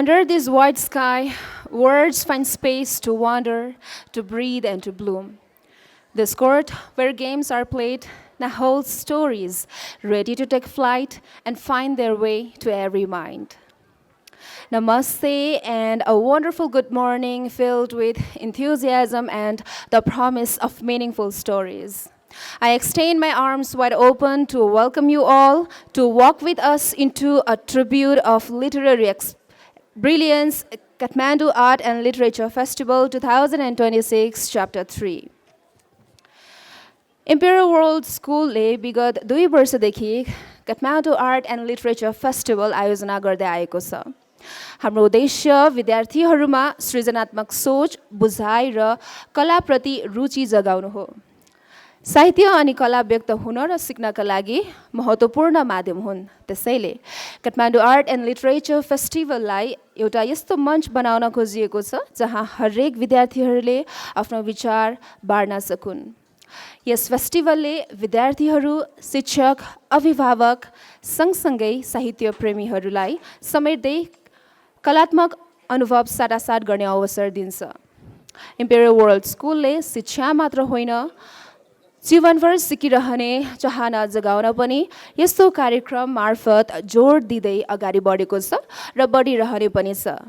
Under this white sky, words find space to wander, to breathe, and to bloom. This court, where games are played, now holds stories ready to take flight and find their way to every mind. Namaste and a wonderful good morning filled with enthusiasm and the promise of meaningful stories. I extend my arms wide open to welcome you all to walk with us into a tribute of literary brilliance, Kathmandu Art and Literature Festival 2026, Chapter 3. Imperial World School ले विगत 2 वर्षदेखि Kathmandu art and literature festival आयोजना गर्दै आएको छ। हाम्रो उद्देश्य विद्यार्थीहरूमा सृजनात्मक सोच, बुझाइ र कलाप्रति रुचि जगाउनु हो। साहित्य अनि कला व्यक्त हुन र सिक्नका लागि महत्त्वपूर्ण माध्यम हुन्। त्यसैले काठमाडौँ आर्ट एन्ड लिटरेचर फेस्टिभललाई एउटा यस्तो मञ्च बनाउन खोजिएको छ जहाँ हरेक विद्यार्थीहरूले आफ्नो विचार बाँड्न सकुन्। यस फेस्टिभलले विद्यार्थीहरू, शिक्षक, अभिभावक सँगसँगै साहित्य प्रेमीहरूलाई समेट्दै कलात्मक अनुभव साटासाट गर्ने अवसर दिन्छ। इम्पेरियल वर्ल्ड स्कुलले शिक्षा मात्र होइन, जीवनभर सिकिरहने चाहना जगाउन पनि यस्तो कार्यक्रम मार्फत जोड दिँदै अगाडि बढेको छ र बढिरहने पनि छ।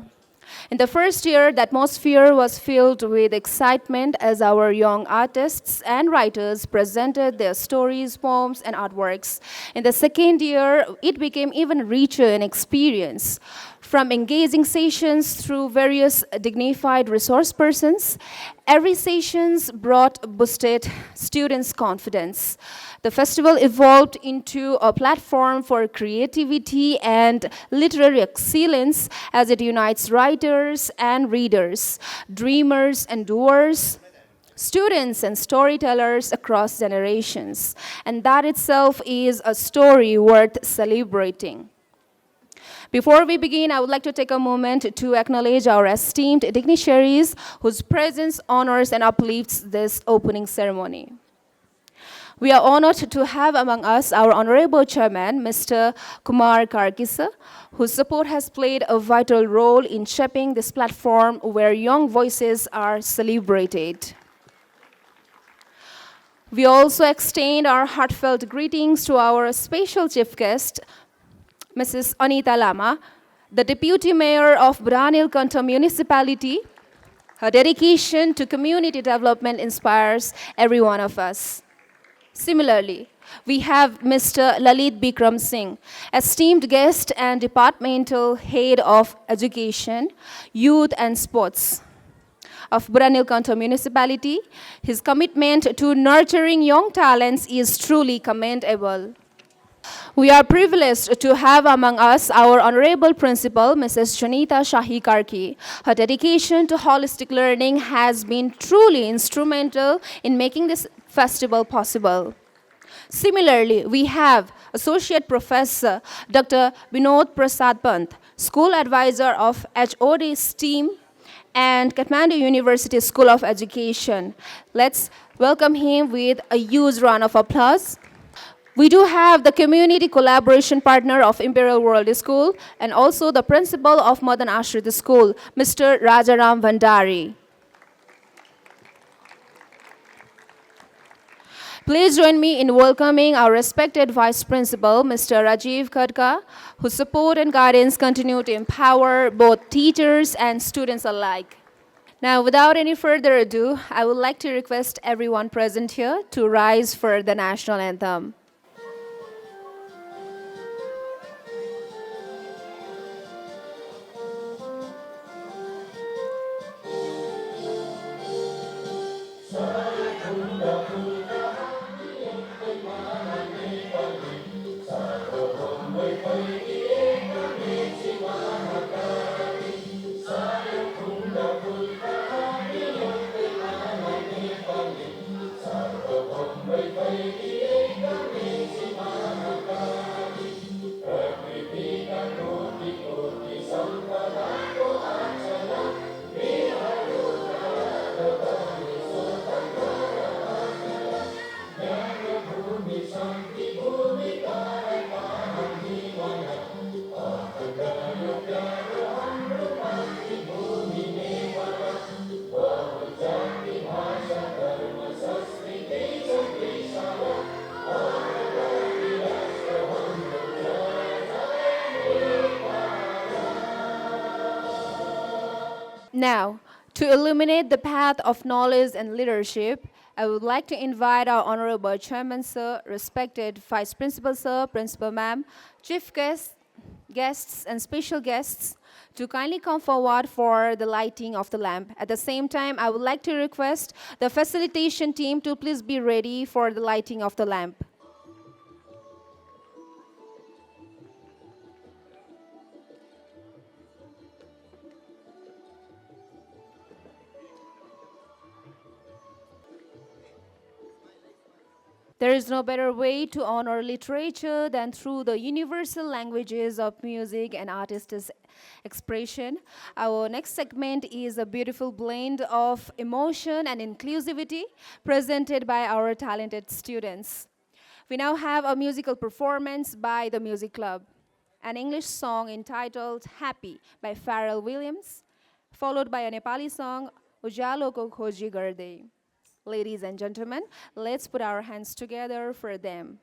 In the first year, the atmosphere was filled with excitement as our young artists and writers presented their stories, poems, and artworks. In the second year, it became even richer in experience. From engaging sessions through various dignified resource persons, every session boosted students' confidence. The festival evolved into a platform for creativity and literary excellence as it unites writers and readers, dreamers and doers, students and storytellers across generations. And that itself is a story worth celebrating. Before we begin, I would like to take a moment to acknowledge our esteemed dignitaries whose presence honors and uplifts this opening ceremony. We are honored to have among us our Honorable Chairman, Mr. 𝐂𝐞𝐫𝐞𝐦𝐨, whose support has played a vital role in shaping this platform where young voices are celebrated. We also extend our heartfelt greetings to our special chief guest, Mrs. Anita Lama, the Deputy Mayor of 𝐷𝐴𝐻𝐿𝐾𝐿 Municipality. Her dedication to community development inspires every one of us. Similarly, we have Mr. Lalit Bikram Singh, esteemed guest and Departmental Head of Education, Youth and Sports of 𝐷𝐴𝐻𝐿𝐾𝐿 Municipality. His commitment to nurturing young talents is truly commendable. We are privileged to have among us our Honorable Principal, Mrs. Janita Shahi Karki. Her dedication to holistic learning has been truly instrumental in making this festival possible. Similarly, we have Associate Professor Dr. Vinod Prasad Pant, School Advisor of HOD's team and Kathmandu University School of Education. Let's welcome him with a huge round of applause. We do have the community collaboration partner of Imperial World School and also the principal of Madan Ashrit School, Mr. Rajaram Bhandari. Please join me in welcoming our respected Vice Principal, Mr. Rajiv Khadka, whose support and guidance continue to empower both teachers and students alike. Now, without any further ado, I would like to request everyone present here to rise for the national anthem. Now, to illuminate the path of knowledge and leadership, I would like to invite our Honorable Chairman Sir, respected Vice Principal Sir, Principal Ma'am, Chief guests and special guests to kindly come forward for the lighting of the lamp. At the same time, I would like to request the facilitation team to please be ready for the lighting of the lamp. There is no better way to honor literature than through the universal languages of music and artists' expression. Our next segment is a beautiful blend of emotion and inclusivity presented by our talented students. We now have a musical performance by the Music Club, an English song entitled Happy by Pharrell Williams, followed by a Nepali song, उज्यालोको खोजी गर्दै. Ladies and gentlemen, let's put our hands together for them.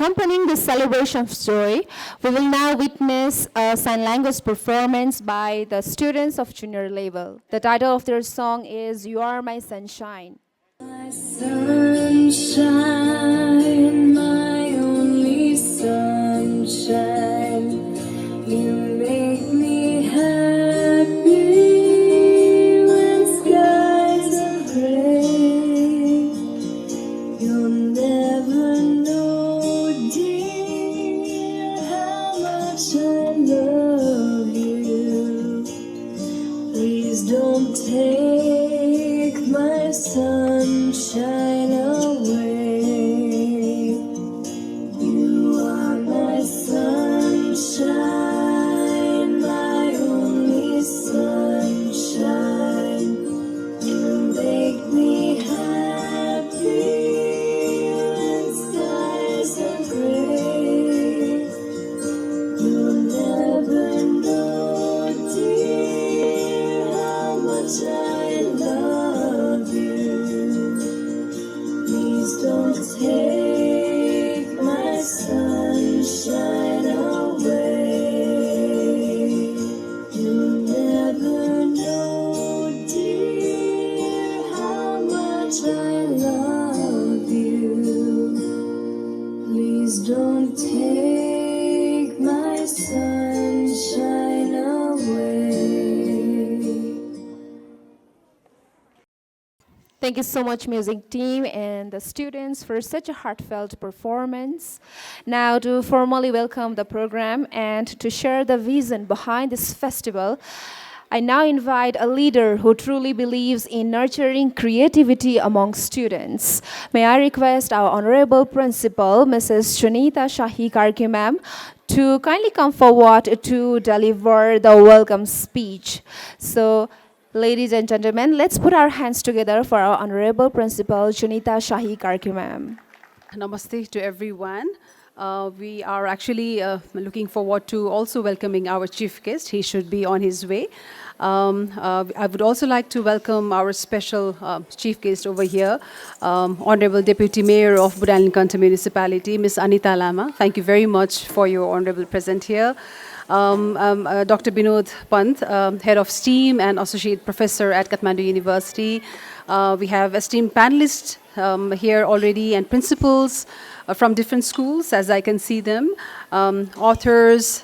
accompanying this celebration of joy, we will now witness a sign language performance by the students of junior level. The title of their song is You Are My Sunshine. My sunshine, my only sunshine, you make me happy when skies are gray. You'll never know, dear, how much I love you. Please don't take my sunshine away. You are my sunshine, my only sunshine. You make me happy when skies are gray. You'll never know, dear, how much I love you. Please don't take my sunshine away. You'll never know, dear, how much I love you. Please don't take my sunshine away. Thank you so much, music team and the students, for such a heartfelt performance. Now, to formally welcome the program and to share the vision behind this festival, I now invite a leader who truly believes in nurturing creativity among students. May I request our Honorable Principal, Mrs. Sunita Shahi Karki ma'am, to kindly come forward to deliver the welcome speech. So, ladies and gentlemen, let's put our hands together for our Honorable Principal, Sunita Shahi Karki ma'am. Namaste to everyone. We are actually looking forward to also welcoming our chief guest. He should be on his way. I would also like to welcome our special chief guest over here, Honorable Deputy Mayor of 𝐷𝐴𝐴𝐿𝐴𝐿 Municipality, Ms. Anita Lama. Thank you very much for your honorable presence here. Dr. Binod Pant, Head of STEAM and Associate Professor at Kathmandu University. We have esteemed panelists here already and principals from different schools, as I can see them, authors,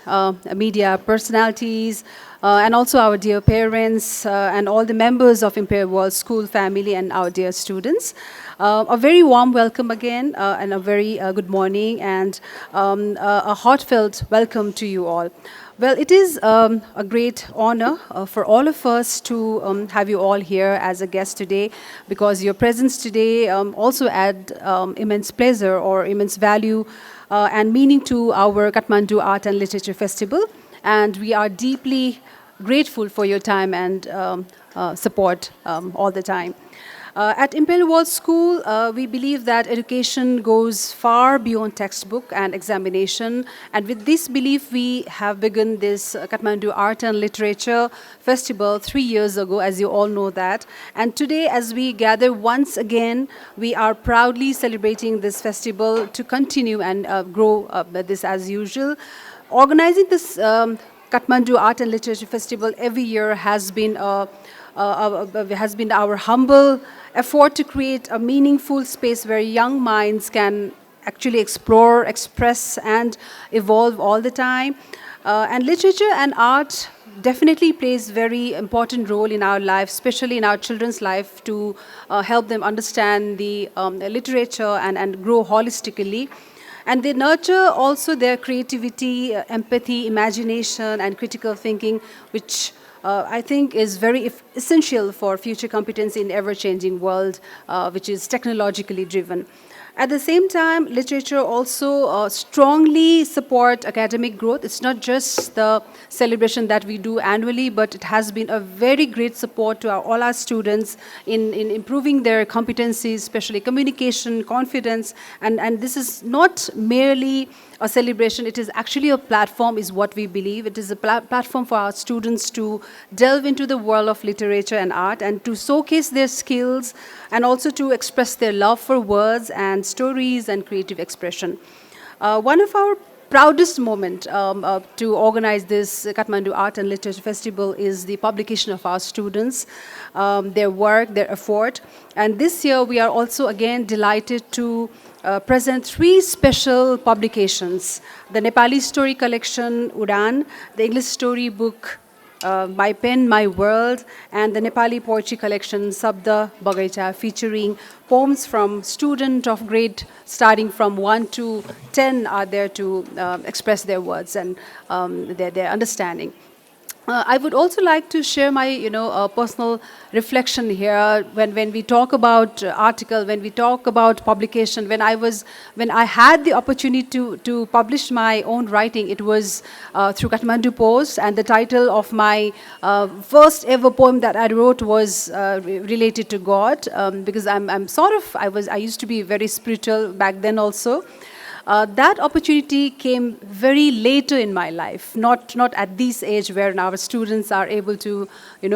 media personalities, and also our dear parents and all the members of Imperial World School family and our dear students. A very warm welcome again and a very good morning and a heartfelt welcome to you all. Well, it is a great honor for all of us to have you all here as a guest today, because your presence today also add immense pleasure or immense value and meaning to our Kathmandu Art and Literature Festival. And we are deeply grateful for your time and support all the time. At Imperial World School, we believe that education goes far beyond textbook and examination. And with this belief, we have begun this Kathmandu Art and Literature Festival 3 years ago, as you all know that. And today, as we gather once again, we are proudly celebrating this festival to continue and grow this as usual. Organizing this Kathmandu Art and Literature Festival every year has been our humble effort to create a meaningful space where young minds can actually explore, express, and evolve all the time. And literature and art definitely plays very important role in our life, especially in our children's life, to help them understand the literature and grow holistically. And they nurture also their creativity, empathy, imagination, and critical thinking, which I think is very essential for future competence in ever-changing world, which is technologically driven. At the same time, literature also strongly support academic growth. It's not just the celebration that we do annually, but it has been a very great support to all our students in improving their competencies, especially communication, confidence. And this is not merely a celebration, it is actually a platform, is what we believe. It is a platform for our students to delve into the world of literature and art and to showcase their skills and also to express their love for words and stories and creative expression. One of our proudest moment to organize this Kathmandu Art and Literature Festival is the publication of our students, their work, their effort. And this year we are also again delighted to present 3 special publications: the Nepali story collection Udan, the English story book My Pen, My World, and the Nepali poetry collection Sabda Bagaita, featuring poems from students of grade starting from 1 to 10 are there to express their words and their understanding. I would also like to share my, personal reflection here. When we talk about article, when we talk about publication, when I had the opportunity to publish my own writing, it was through Kathmandu Post, and the title of my first ever poem that I wrote was related to God, because I used to be very spiritual back then also. That opportunity came very later in my life, not at this age where our students are able to,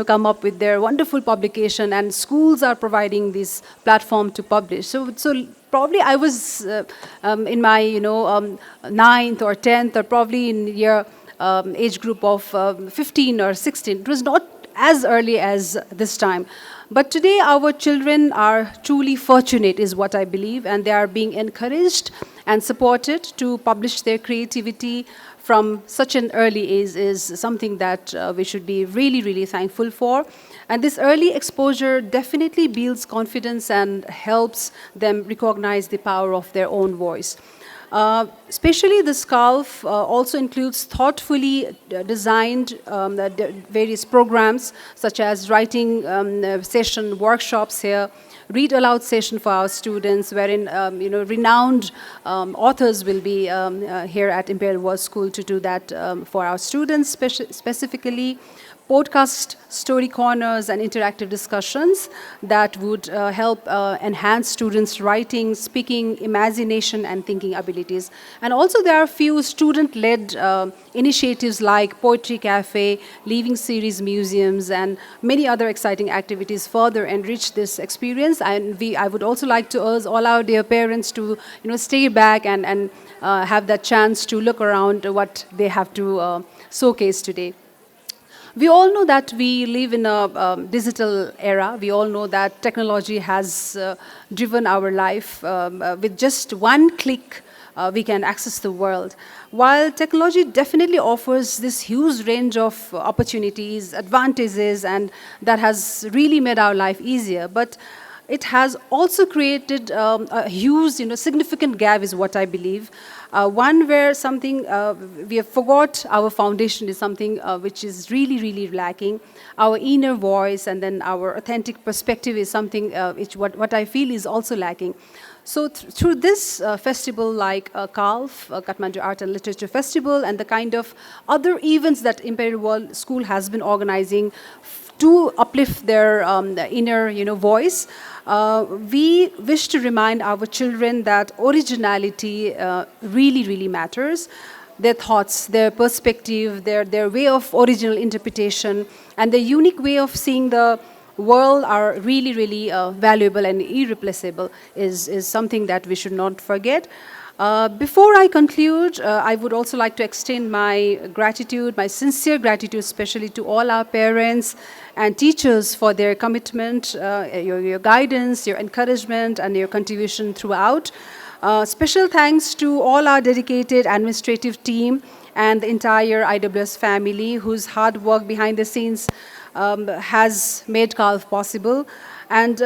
come up with their wonderful publication, and schools are providing this platform to publish. So probably I was in my, 9th or 10th, or probably in year age group of 15 or 16. It was not as early as this time. But today our children are truly fortunate, is what I believe, and they are being encouraged and supported to publish their creativity from such an early age is something that we should be really, really thankful for. And this early exposure definitely builds confidence and helps them recognize the power of their own voice. Especially this KALF also includes thoughtfully designed various programs, such as writing session, workshops here, read aloud session for our students, wherein renowned authors will be here at Imperial World School to do that for our students specifically. Podcast story corners and interactive discussions that would help enhance students' writing, speaking, imagination, and thinking abilities. And also there are a few student-led initiatives like Poetry Cafe, Leaving Series Museums, and many other exciting activities further enrich this experience. And I would also like to urge all our dear parents to stay back and have that chance to look around what they have to showcase today. We all know that we live in a digital era. We all know that technology has driven our life. With just one click, we can access the world. While technology definitely offers this huge range of opportunities, advantages, and that has really made our life easier, but it has also created a huge, significant gap, is what I believe. One where something we have forgot our foundation is something which is really, really lacking. Our inner voice and then our authentic perspective is something which what I feel is also lacking. So through this festival like KALF, Kathmandu Art and Literature Festival, and the kind of other events that Imperial World School has been organizing to uplift their inner voice, we wish to remind our children that originality really, really matters. Their thoughts, their perspective, their way of original interpretation, and their unique way of seeing the world are really, really valuable and irreplaceable, is something that we should not forget. Before I conclude, I would also like to extend my gratitude, my sincere gratitude, especially to all our parents and teachers for their commitment, your guidance, your encouragement, and your contribution throughout. Special thanks to all our dedicated administrative team and the entire IWS family, whose hard work behind the scenes has made KALF possible. And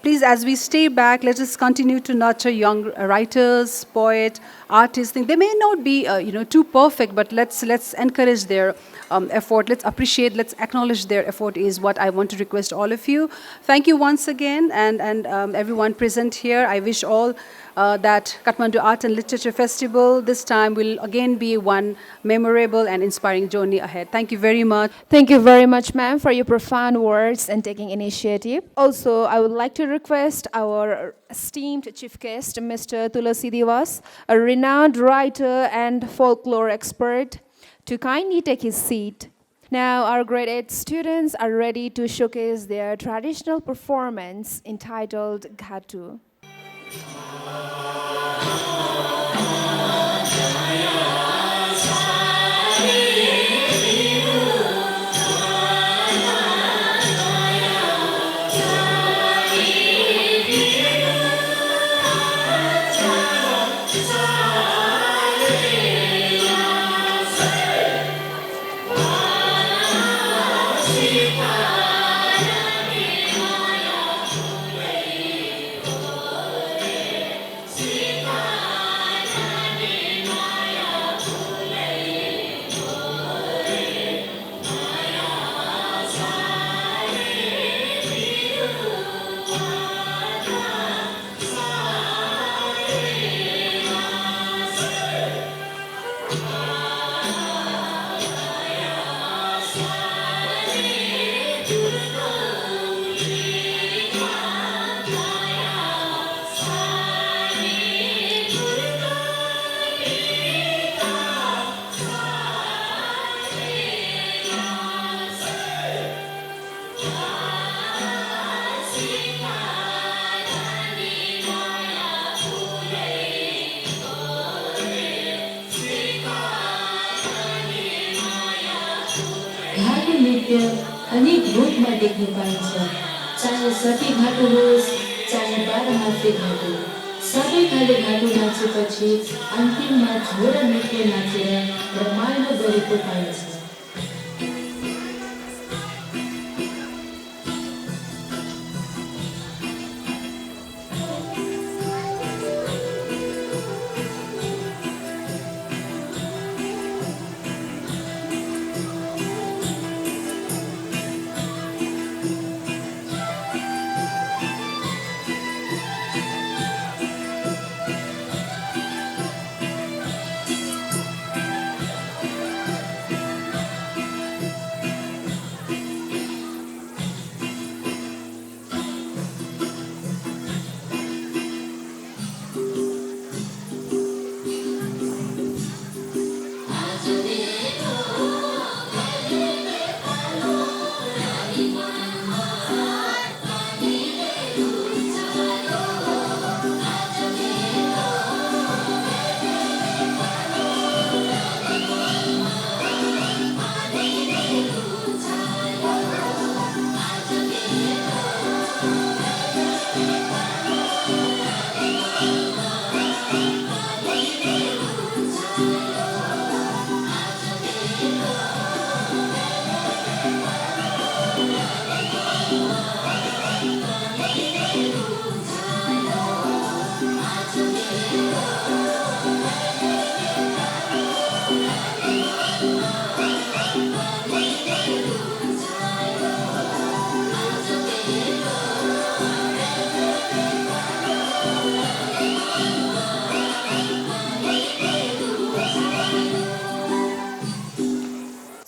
please, as we stay back, let us continue to nurture young writers, poets, artists. They may not be, too perfect, but let's encourage their effort. Let's appreciate, let's acknowledge their effort is what I want to request all of you. Thank you once again, and everyone present here. I wish all that Kathmandu Art and Literature Festival this time will again be one memorable and inspiring journey ahead. Thank you very much. Thank you very much, ma'am, for your profound words and taking initiative. Also, I would like to request our esteemed chief guest, Mr. 𝐿𝐴𝐶𝐷, a renowned writer and folklore expert, to kindly take his seat. Now, our grade 8 students are ready to showcase their traditional performance entitled Ghatu. नृत्य अनेक रूपमा देख्न पाइन्छ, चाहे सती घाटु होस् चाहे 12 हाते घाटु। सबै खाले घाटु नाचेपछि अन्तिममा झोडा नृत्य नाचेर रमाइलो गरेको पाइन्छ।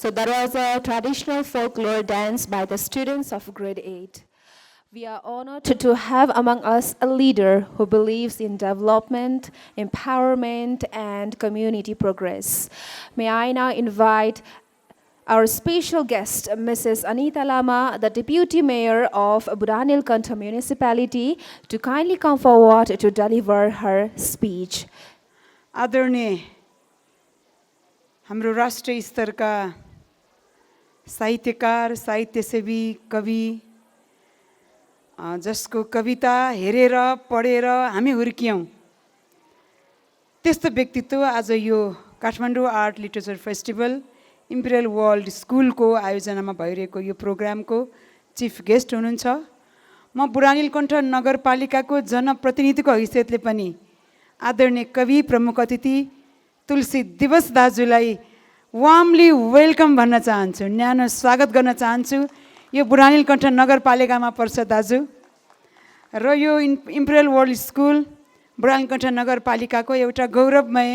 So that was a traditional folklore dance by the students of grade 8. We are honored to have among us a leader who believes in development, empowerment, and community progress. May I now invite our special guest, Mrs. Anita Lama, the Deputy Mayor of 𝐵ुरानीलकण्ठ Municipality, to kindly come forward to deliver her speech. आदरणीय हाम्रो राष्ट्रिय स्तरका साहित्यकार, साहित्यसेवी, कवि जसको कविता हेरेर पढेर हामी हुर्कियौं, त्यस्तो व्यक्तित्व आज यो Kathmandu art literature festival Imperial world स्कुलको आयोजनामा भइरहेको यो प्रोग्रामको चिफ गेस्ट हुनुहुन्छ। म 𝐵ुरानीलकण्ठ नगरपालिकाको जनप्रतिनिधिको हैसियतले पनि आदरणीय कवि प्रमुख अतिथि तुलसी दिवस दाजुलाई वार्मली वेलकम भन्न चाहन्छु, न्यानो स्वागत गर्न चाहन्छु। यो 𝐵ुरानीलकण्ठ नगरपालिकामा पर्छ दाजु, र यो इम्पिरियल वर्ल्ड स्कुल 𝐵ुरानीलकण्ठ नगरपालिकाको एउटा गौरवमय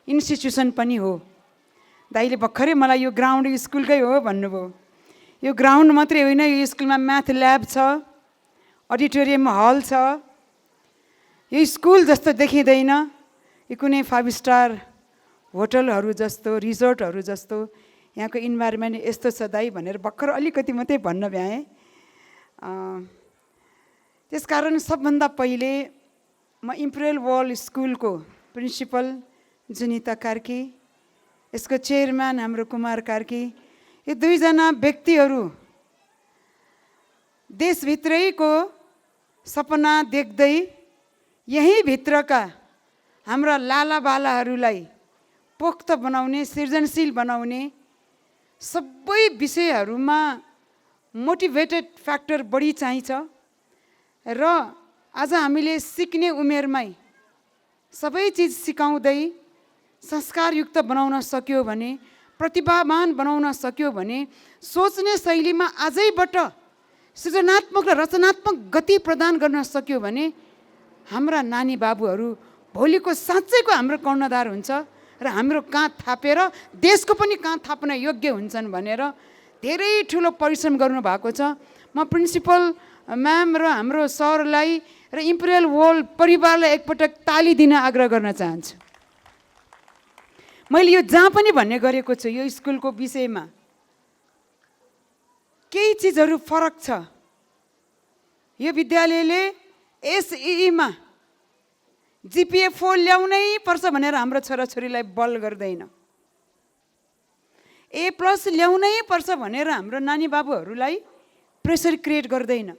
इन्स्टिट्युसन पनि हो। दाइले भर्खरै मलाई यो ग्राउन्ड स्कुलकै हो भन्नुभयो। यो ग्राउन्ड मात्रै होइन, यो स्कुलमा म्याथ ल्याब छ, अडिटोरियम हल छ। यो स्कुल जस्तो देखिँदैन, यो कुनै 5 स्टार होटलहरू जस्तो, रिजोर्टहरू जस्तो यहाँको इन्भाइरोमेन्ट यस्तो छ दाइ भनेर भर्खर अलिकति मात्रै भन्न भ्याएँ। त्यसकारण सबभन्दा पहिले म इम्पिरियल वर्ल्ड स्कुलको प्रिन्सिपल जुनिता कार्की, यसको चेयरम्यान हाम्रो कुमार कार्की, यो दुईजना व्यक्तिहरू देशभित्रैको सपना देख्दै यही भित्रका हाम्रा लालाबालाहरूलाई पोख्त बनाउने, सृजनशील बनाउने, सबै विषयहरूमा मोटिभेटेड फ्याक्टर बढी चाहिन्छ। र आज हामीले सिक्ने उमेरमै सबै चिज सिकाउँदै संस्कारयुक्त बनाउन सक्यो भने, प्रतिभावान बनाउन सक्यो भने, सोच्ने शैलीमा आजैबाट सृजनात्मक र रचनात्मक गति प्रदान गर्न सक्यो भने हाम्रा नानी बाबुहरू भोलिको साँच्चैको हाम्रो कर्णधार हुन्छ र हाम्रो काँध थापेर देशको पनि काँध थाप्न योग्य हुन्छन् भनेर धेरै ठुलो परिश्रम गर्नुभएको छ। म प्रिन्सिपल म्याम र हाम्रो सरलाई र इम्पिरियल वर्ल्ड परिवारलाई एकपटक ताली दिन आग्रह गर्न चाहन्छु। मैले यो जहाँ पनि भन्ने गरेको छु, यो स्कुलको विषयमा केही चिजहरू फरक छ। यो विद्यालयले एसईमा GPA 4 ल्याउनै पर्छ भनेर हाम्रो छोराछोरीलाई बल गर्दैन। A+ ल्याउनै पर्छ भनेर हाम्रो नानी बाबुहरूलाई प्रेसर क्रिएट गर्दैन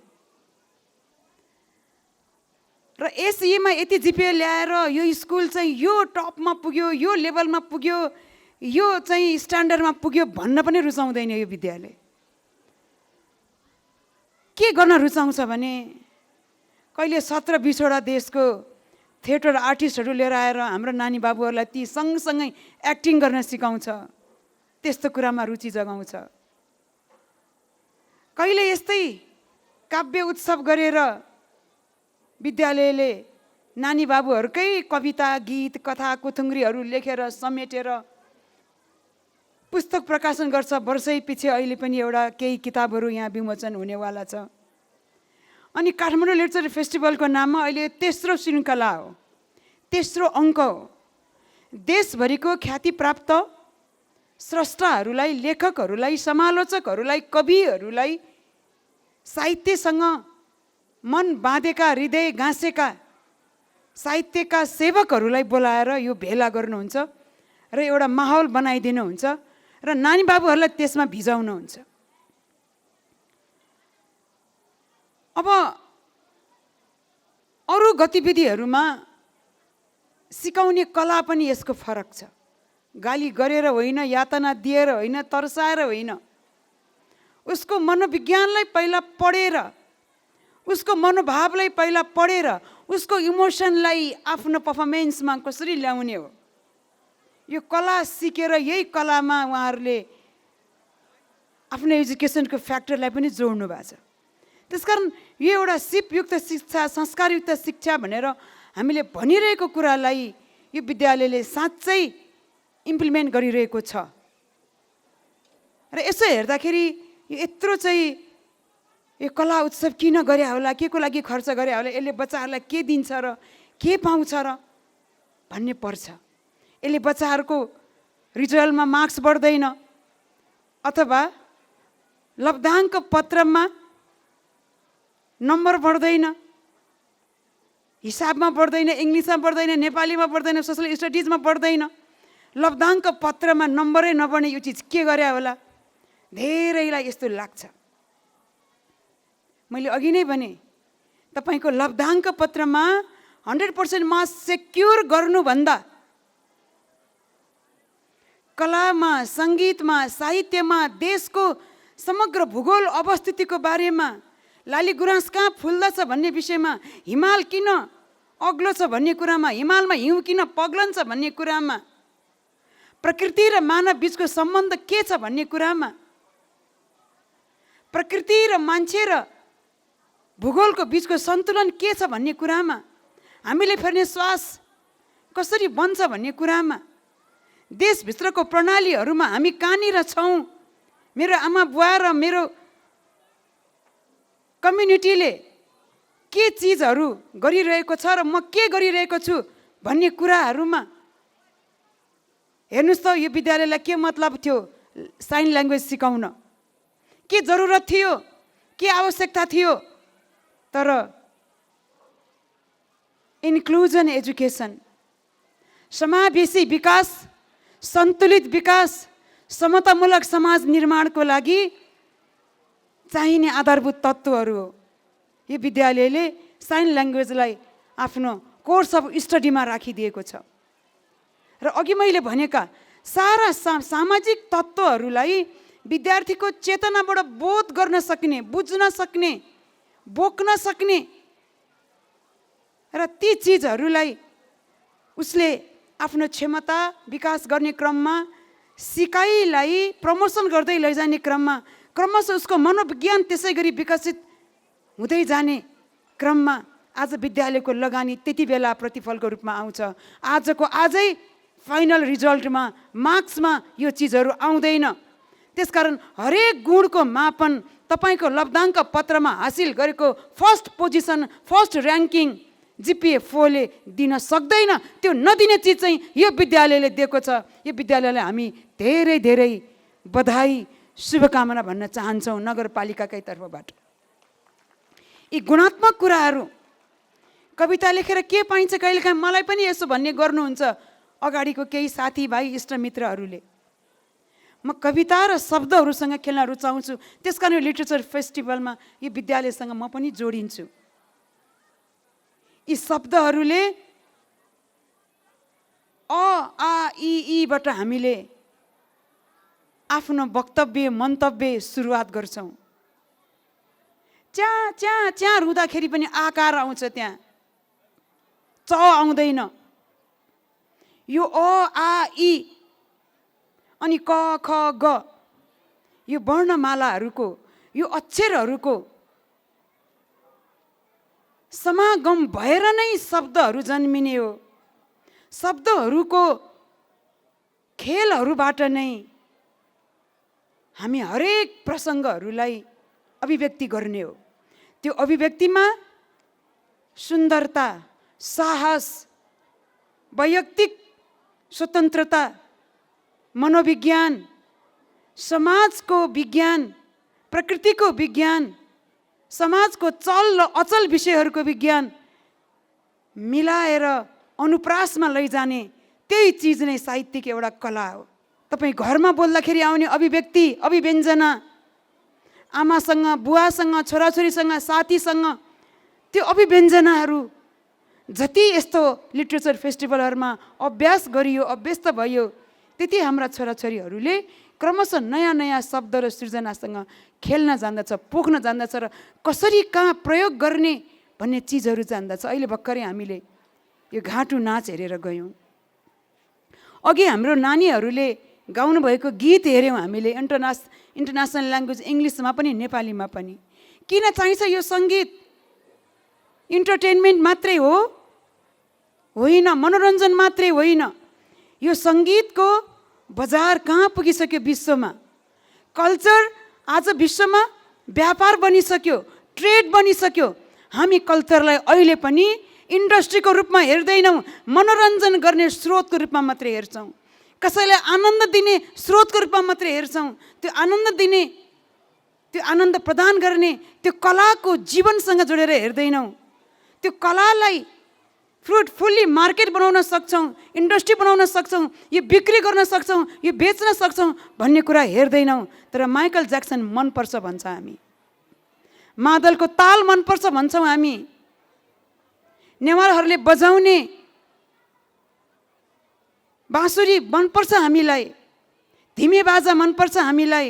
र एसईमा यति जिपिए ल्याएर यो स्कुल चाहिँ यो टपमा पुग्यो, यो लेभलमा पुग्यो, यो चाहिँ स्ट्यान्डर्डमा पुग्यो भन्न पनि रुचाउँदैन यो विद्यालय। के गर्न रुचाउँछ भने कहिले 17-20वटा देशको थिएटर आर्टिस्टहरू लिएर आएर हाम्रो नानी बाबुहरूलाई ती सँगसँगै एक्टिङ गर्न सिकाउँछ, त्यस्तो कुरामा रुचि जगाउँछ। कहिले यस्तै काव्य उत्सव गरेर विद्यालयले नानी बाबुहरूकै कविता, गीत, कथा, कुथुङ्ग्रीहरू लेखेर समेटेर पुस्तक प्रकाशन गर्छ। वर्षै पछि अहिले पनि एउटा केही किताबहरू यहाँ विमोचन हुनेवाला छ। अनि काठमाडौँ लिटरेचर फेस्टिभलको नाममा अहिले तेस्रो श्रृङ्खला हो, तेस्रो अङ्क हो। देशभरिको ख्यातिप्राप्त स्रष्टाहरूलाई, लेखकहरूलाई, समालोचकहरूलाई, कविहरूलाई, साहित्यसँग मन बाँधेका, हृदय गाँसेका साहित्यका सेवकहरूलाई बोलाएर यो भेला गर्नुहुन्छ र एउटा माहौल बनाइदिनुहुन्छ र नानी बाबुहरूलाई त्यसमा भिजाउनुहुन्छ। अब अरू गतिविधिहरूमा सिकाउने कला पनि यसको फरक छ। गाली गरेर होइन, यातना दिएर होइन, तर्साएर होइन, उसको मनोविज्ञानलाई पहिला पढेर, उसको मनोभावलाई पहिला पढेर उसको इमोसनलाई आफ्नो पर्फर्मेन्समा कसरी ल्याउने हो। यो कला सिकेर यही कलामा उहाँहरूले आफ्नो एजुकेसनको फ्याक्टरलाई पनि जोड्नु भएको छ। त्यसकारण यो एउटा सिपयुक्त शिक्षा, संस्कारयुक्त शिक्षा भनेर हामीले भनिरहेको कुरालाई यो विद्यालयले साँच्चै इम्प्लिमेन्ट गरिरहेको छ। र यसो हेर्दाखेरि यो यत्रो चाहिँ यो कला उत्सव किन गरे होला, के को लागि खर्च गरे होला, यसले बच्चाहरूलाई के दिन्छ र के पाउँछ र भन्ने पर्छ। यसले बच्चाहरूको रिजल्टमा मार्क्स बढ्दैन अथवा लब्धाङ्क पत्रमा नम्बर बढ्दैन, हिसाबमा बढ्दैन, इङ्ग्लिसमा बढ्दैन, नेपालीमा बढ्दैन, सोसल स्टडिजमा बढ्दैन। लब्धाङ्क पत्रमा नम्बरै नबढ्ने यो चिज के गरे होला, धेरैलाई यस्तो लाग्छ। मैले अघि नै भने तपाईँको लब्धाङ्क पत्रमा 100% मार्क्स सेक्युर गर्नुभन्दा कलामा, सङ्गीतमा, साहित्यमा, देशको समग्र भूगोल अवस्थितिको बारेमा, लाली गुराँस कहाँ फुल्दछ भन्ने विषयमा, हिमाल किन अग्लो छ भन्ने कुरामा, हिमालमा हिउँ किन पग्लन्छ भन्ने कुरामा, प्रकृति र मानव बीचको सम्बन्ध के छ भन्ने कुरामा, प्रकृति र मान्छे र भूगोलको बीचको सन्तुलन के छ भन्ने कुरामा, हामीले फेर्ने श्वास कसरी बन्छ भन्ने कुरामा, देशभित्रको प्रणालीहरूमा हामी कहाँनिर छौँ, मेरो आमा बुवा र मेरो कम्युनिटीले के चिजहरू गरिरहेको छ र म के गरिरहेको छु भन्ने कुराहरूमा हेर्नुहोस् त यो विद्यालयलाई के मतलब थियो साइन ल्याङ्ग्वेज सिकाउन, के जरुरत थियो, के आवश्यकता थियो। तर इन्क्लुजन एजुकेसन, समावेशी विकास, सन्तुलित विकास, समतामूलक समाज निर्माणको लागि चाहिने आधारभूत तत्त्वहरू हो। यो विद्यालयले साइन ल्याङ्ग्वेजलाई आफ्नो कोर्स अफ स्टडीमा राखिदिएको छ। र अघि मैले भनेका सारा सामाजिक तत्त्वहरूलाई विद्यार्थीको चेतनाबाट बोध गर्न सक्ने, बुझ्न सक्ने, बोक्न सक्ने र ती चिजहरूलाई उसले आफ्नो क्षमता विकास गर्ने क्रममा, सिकाइलाई प्रमोसन गर्दै लैजाने क्रममा क्रमशः उसको मनोविज्ञान त्यसै गरी विकसित हुँदै जाने क्रममा आज विद्यालयको लगानी त्यति बेला प्रतिफलको रूपमा आउँछ। आजको आजै फाइनल रिजल्टमा, मार्क्समा यो चिजहरू आउँदैन। त्यसकारण हरेक गुणको मापन तपाईँको लब्धाङ्क पत्रमा हासिल गरेको फर्स्ट पोजिसन, फर्स्ट र्याङ्किङ जिपिए 4 ले दिन सक्दैन। त्यो नदिने चिज चाहिँ यो विद्यालयले दिएको छ। यो विद्यालयलाई हामी धेरै धेरै बधाई, शुभकामना भन्न चाहन्छौँ नगरपालिकाकै तर्फबाट। यी गुणात्मक कुराहरू कविता लेखेर के पाइन्छ कहिलेकाहीँ मलाई पनि यसो भन्ने गर्नुहुन्छ अगाडिको केही साथीभाइ इष्टमित्रहरूले। म कविता र शब्दहरूसँग खेल्न रुचाउँछु। त्यसकारण लिटरेचर फेस्टिभलमा यो विद्यालयसँग म पनि जोडिन्छु। यी शब्दहरूले अ आ इ बाट हामीले आफ्नो वक्तव्य मन्तव्य सुरुवात गर्छौँ। च्या च्या च्या रुँदाखेरि पनि आकार आउँछ, त्यहाँ च आउँदैन। यो अ आ इ अनि क ख ग यो वर्णमालाहरूको यो अक्षरहरूको समागम भएर नै शब्दहरू जन्मिने हो। शब्दहरूको खेलहरूबाट नै हामी हरेक प्रसङ्गहरूलाई अभिव्यक्ति गर्ने हो। त्यो अभिव्यक्तिमा सुन्दरता, साहस, वैयक्तिक स्वतन्त्रता, मनोविज्ञान, समाजको विज्ञान, प्रकृतिको विज्ञान, समाजको चल र अचल विषयहरूको विज्ञान मिलाएर अनुप्रासमा लैजाने त्यही चिज नै साहित्यिक एउटा कला हो। तपाईँ घरमा बोल्दाखेरि आउने अभिव्यक्ति, अभिव्यञ्जना, आमासँग, बुवासँग, छोराछोरीसँग, साथीसँग त्यो अभिव्यञ्जनाहरू जति यस्तो लिटरेचर फेस्टिभलहरूमा अभ्यास गरियो, अभ्यस्त भयो, त्यति हाम्रा छोराछोरीहरूले क्रमशः नयाँ नयाँ शब्द र सृजनासँग खेल्न जान्दछ, पोख्न जान्दछ र कसरी कहाँ प्रयोग गर्ने भन्ने चिजहरू जान्दछ। अहिले भर्खरै हामीले यो घाँटु नाच हेरेर गयौँ। अघि हाम्रो नानीहरूले गाउनुभएको गीत हेऱ्यौँ हामीले, इन्टरनेसनल ल्याङ्ग्वेज इङ्ग्लिसमा पनि नेपालीमा पनि। किन चाहिन्छ यो सङ्गीत? इन्टरटेनमेन्ट मात्रै हो होइन, मनोरञ्जन मात्रै होइन। यो सङ्गीतको बजार कहाँ पुगिसक्यो विश्वमा। कल्चर आज विश्वमा व्यापार बनिसक्यो, ट्रेड बनिसक्यो। हामी कल्चरलाई अहिले पनि इन्डस्ट्रीको रूपमा हेर्दैनौँ, मनोरञ्जन गर्ने स्रोतको रूपमा मात्रै हेर्छौँ। कसैलाई आनन्द दिने स्रोतको रूपमा मात्रै हेर्छौँ। त्यो आनन्द दिने, त्यो आनन्द प्रदान गर्ने त्यो कलाको जीवनसँग जोडेर हेर्दैनौँ। त्यो कलालाई फ्रुटफुल्ली मार्केट बनाउन सक्छौँ, इन्डस्ट्री बनाउन सक्छौँ, यो बिक्री गर्न सक्छौँ, यो बेच्न सक्छौँ भन्ने कुरा हेर्दैनौँ। तर माइकल ज्याक्सन मनपर्छ भन्छ हामी, मादलको ताल मनपर्छ भन्छौँ हामी, नेवारहरूले बजाउने बाँसुरी मनपर्छ हामीलाई, धिमे बाजा मनपर्छ हामीलाई,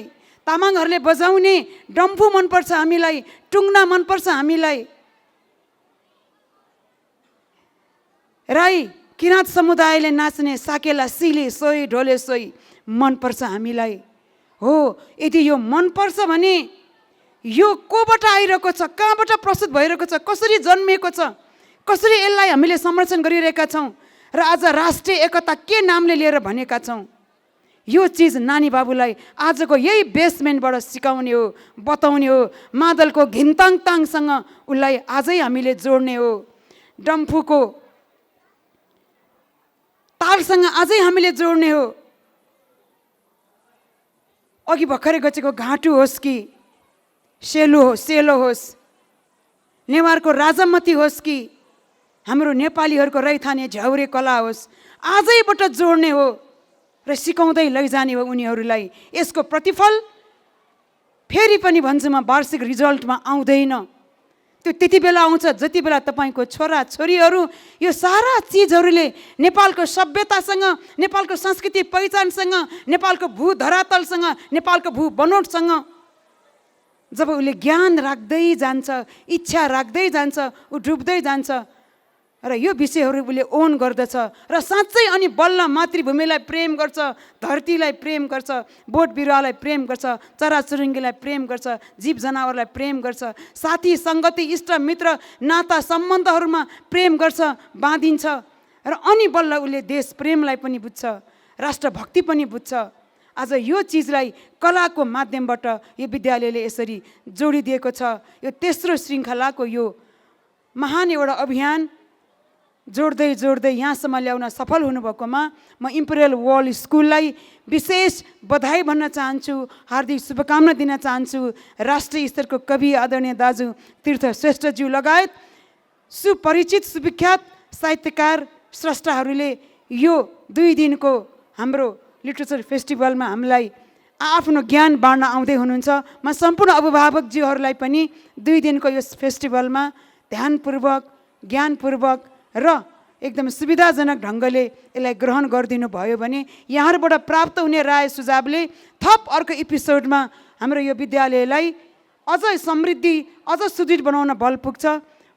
तामाङहरूले बजाउने डम्फु मनपर्छ हामीलाई, टुङ्ना मनपर्छ हामीलाई, राई किराँत समुदायले नाच्ने साकेला सिली सोही ढोले सोही मनपर्छ हामीलाई। हो, यदि यो मनपर्छ भने यो कोबाट आइरहेको छ, कहाँबाट प्रस्तुत भइरहेको छ, कसरी जन्मिएको छ, कसरी यसलाई हामीले संरक्षण गरिरहेका छौँ र आज राष्ट्रिय एकता के नामले लिएर भनेका छौँ। यो चिज नानी बाबुलाई आजको यही बेसमेन्टबाट सिकाउने हो, बताउने हो। मादलको घिन्ताङताङसँग उसलाई आजै हामीले जोड्ने हो, डम्फुको तालसँग आजै हामीले जोड्ने हो। अघि भर्खरै गएको घाँटु होस् कि सेलो होस्, नेवारको राजामती होस् कि हाम्रो नेपालीहरूको रैथाने झ्याउरे कला होस्, आजैबाट जोड्ने हो र सिकाउँदै लैजाने हो उनीहरूलाई। यसको प्रतिफल फेरि पनि भन्छु म, वार्षिक रिजल्टमा आउँदैन, त्यो त्यति बेला आउँछ जति बेला तपाईँको छोरा छोरीहरू यो सारा चिजहरूले नेपालको सभ्यतासँग, नेपालको संस्कृति पहिचानसँग, नेपालको भू धरातलसँग, नेपालको भू बनोटसँग जब उसले ज्ञान राख्दै जान्छ, इच्छा राख्दै जान्छ, ऊ डुब्दै जान्छ र यो विषयहरू उसले ओन गर्दछ र साँच्चै अनि बल्ल मातृभूमिलाई प्रेम गर्छ, धरतीलाई प्रेम गर्छ, बोट बिरुवालाई प्रेम गर्छ, चराचुरुङ्गीलाई प्रेम गर्छ, जीव जनावरलाई प्रेम गर्छ, साथी सङ्गति इष्ट मित्र नाता सम्बन्धहरूमा प्रेम गर्छ, बाँधिन्छ र अनि बल्ल उसले देश प्रेमलाई पनि बुझ्छ, राष्ट्रभक्ति पनि बुझ्छ। आज यो चिजलाई कलाको माध्यमबाट यो विद्यालयले यसरी जोडिदिएको छ। यो तेस्रो श्रृङ्खलाको यो महान एउटा अभियान जोड्दै जोड्दै यहाँसम्म ल्याउन सफल हुनुभएकोमा म इम्पेरियल वर्ल्ड स्कुललाई विशेष बधाई भन्न चाहन्छु, हार्दिक शुभकामना दिन चाहन्छु। राष्ट्रिय स्तरको कवि आदरणीय दाजु तीर्थ श्रेष्ठज्यू लगायत सुपरिचित सुविख्यात साहित्यकार स्रष्टाहरूले यो 2 दिनको हाम्रो लिटरेचर फेस्टिभलमा हामीलाई आफ्नो ज्ञान बाँड्न आउँदै हुनुहुन्छ। म सम्पूर्ण अभिभावकज्यूहरूलाई पनि 2 दिनको यस फेस्टिभलमा ध्यानपूर्वक, ज्ञानपूर्वक र एकदम सुविधाजनक ढङ्गले यसलाई ग्रहण गरिदिनु भयो भने यहाँबाट प्राप्त हुने राय सुझावले थप अर्को एपिसोडमा हाम्रो यो विद्यालयलाई अझ समृद्धि, अझ सुदृढ बनाउन बल पुग्छ।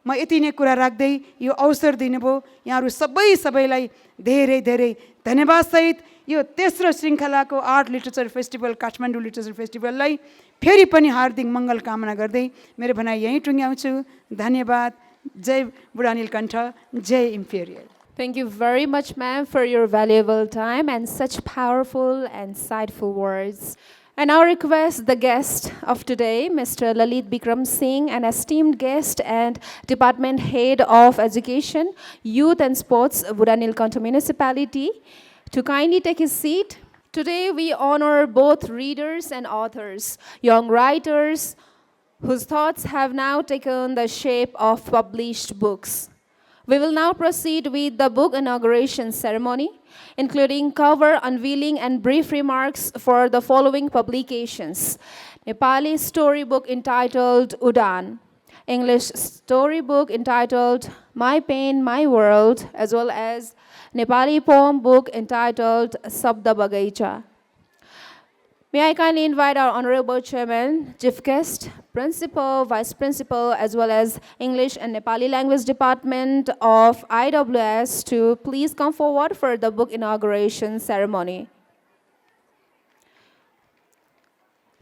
म यति नै कुरा राख्दै यो अवसर दिनुभयो यहाँहरू सबैलाई धेरै धेरै धन्यवाद सहित यो तेस्रो श्रृङ्खलाको art literature festival Kathmandu literature फेस्टिभललाई फेरि पनि हार्दिक मङ्गल कामना गर्दै मेरो भनाइ यहीँ टुङ्ग्याउँछु। धन्यवाद। जय बुढा नीलकण्ठ, जय imperial. Thank you very much, ma'am, for your valuable time and such powerful and insightful words. And now request the guest of today, Mr. Lalit Bikram Singh, an esteemed guest and Department Head of Education, Youth and Sports, Buddha Nilkantha Municipality, to kindly take his seat. Today we honor both readers and authors, young writers whose thoughts have now taken the shape of published books. We will now proceed with the book inauguration ceremony, including cover unveiling and brief remarks for the following publications: Nepali storybook entitled Udan, English storybook entitled My Pain, My World, as well as Nepali poem book entitled Sabda Bagaita. May I kindly invite our Honorable Chairman, Chief Guest, Principal, Vice Principal, as well as English and Nepali Language Department of IWS to please come forward for the book inauguration ceremony.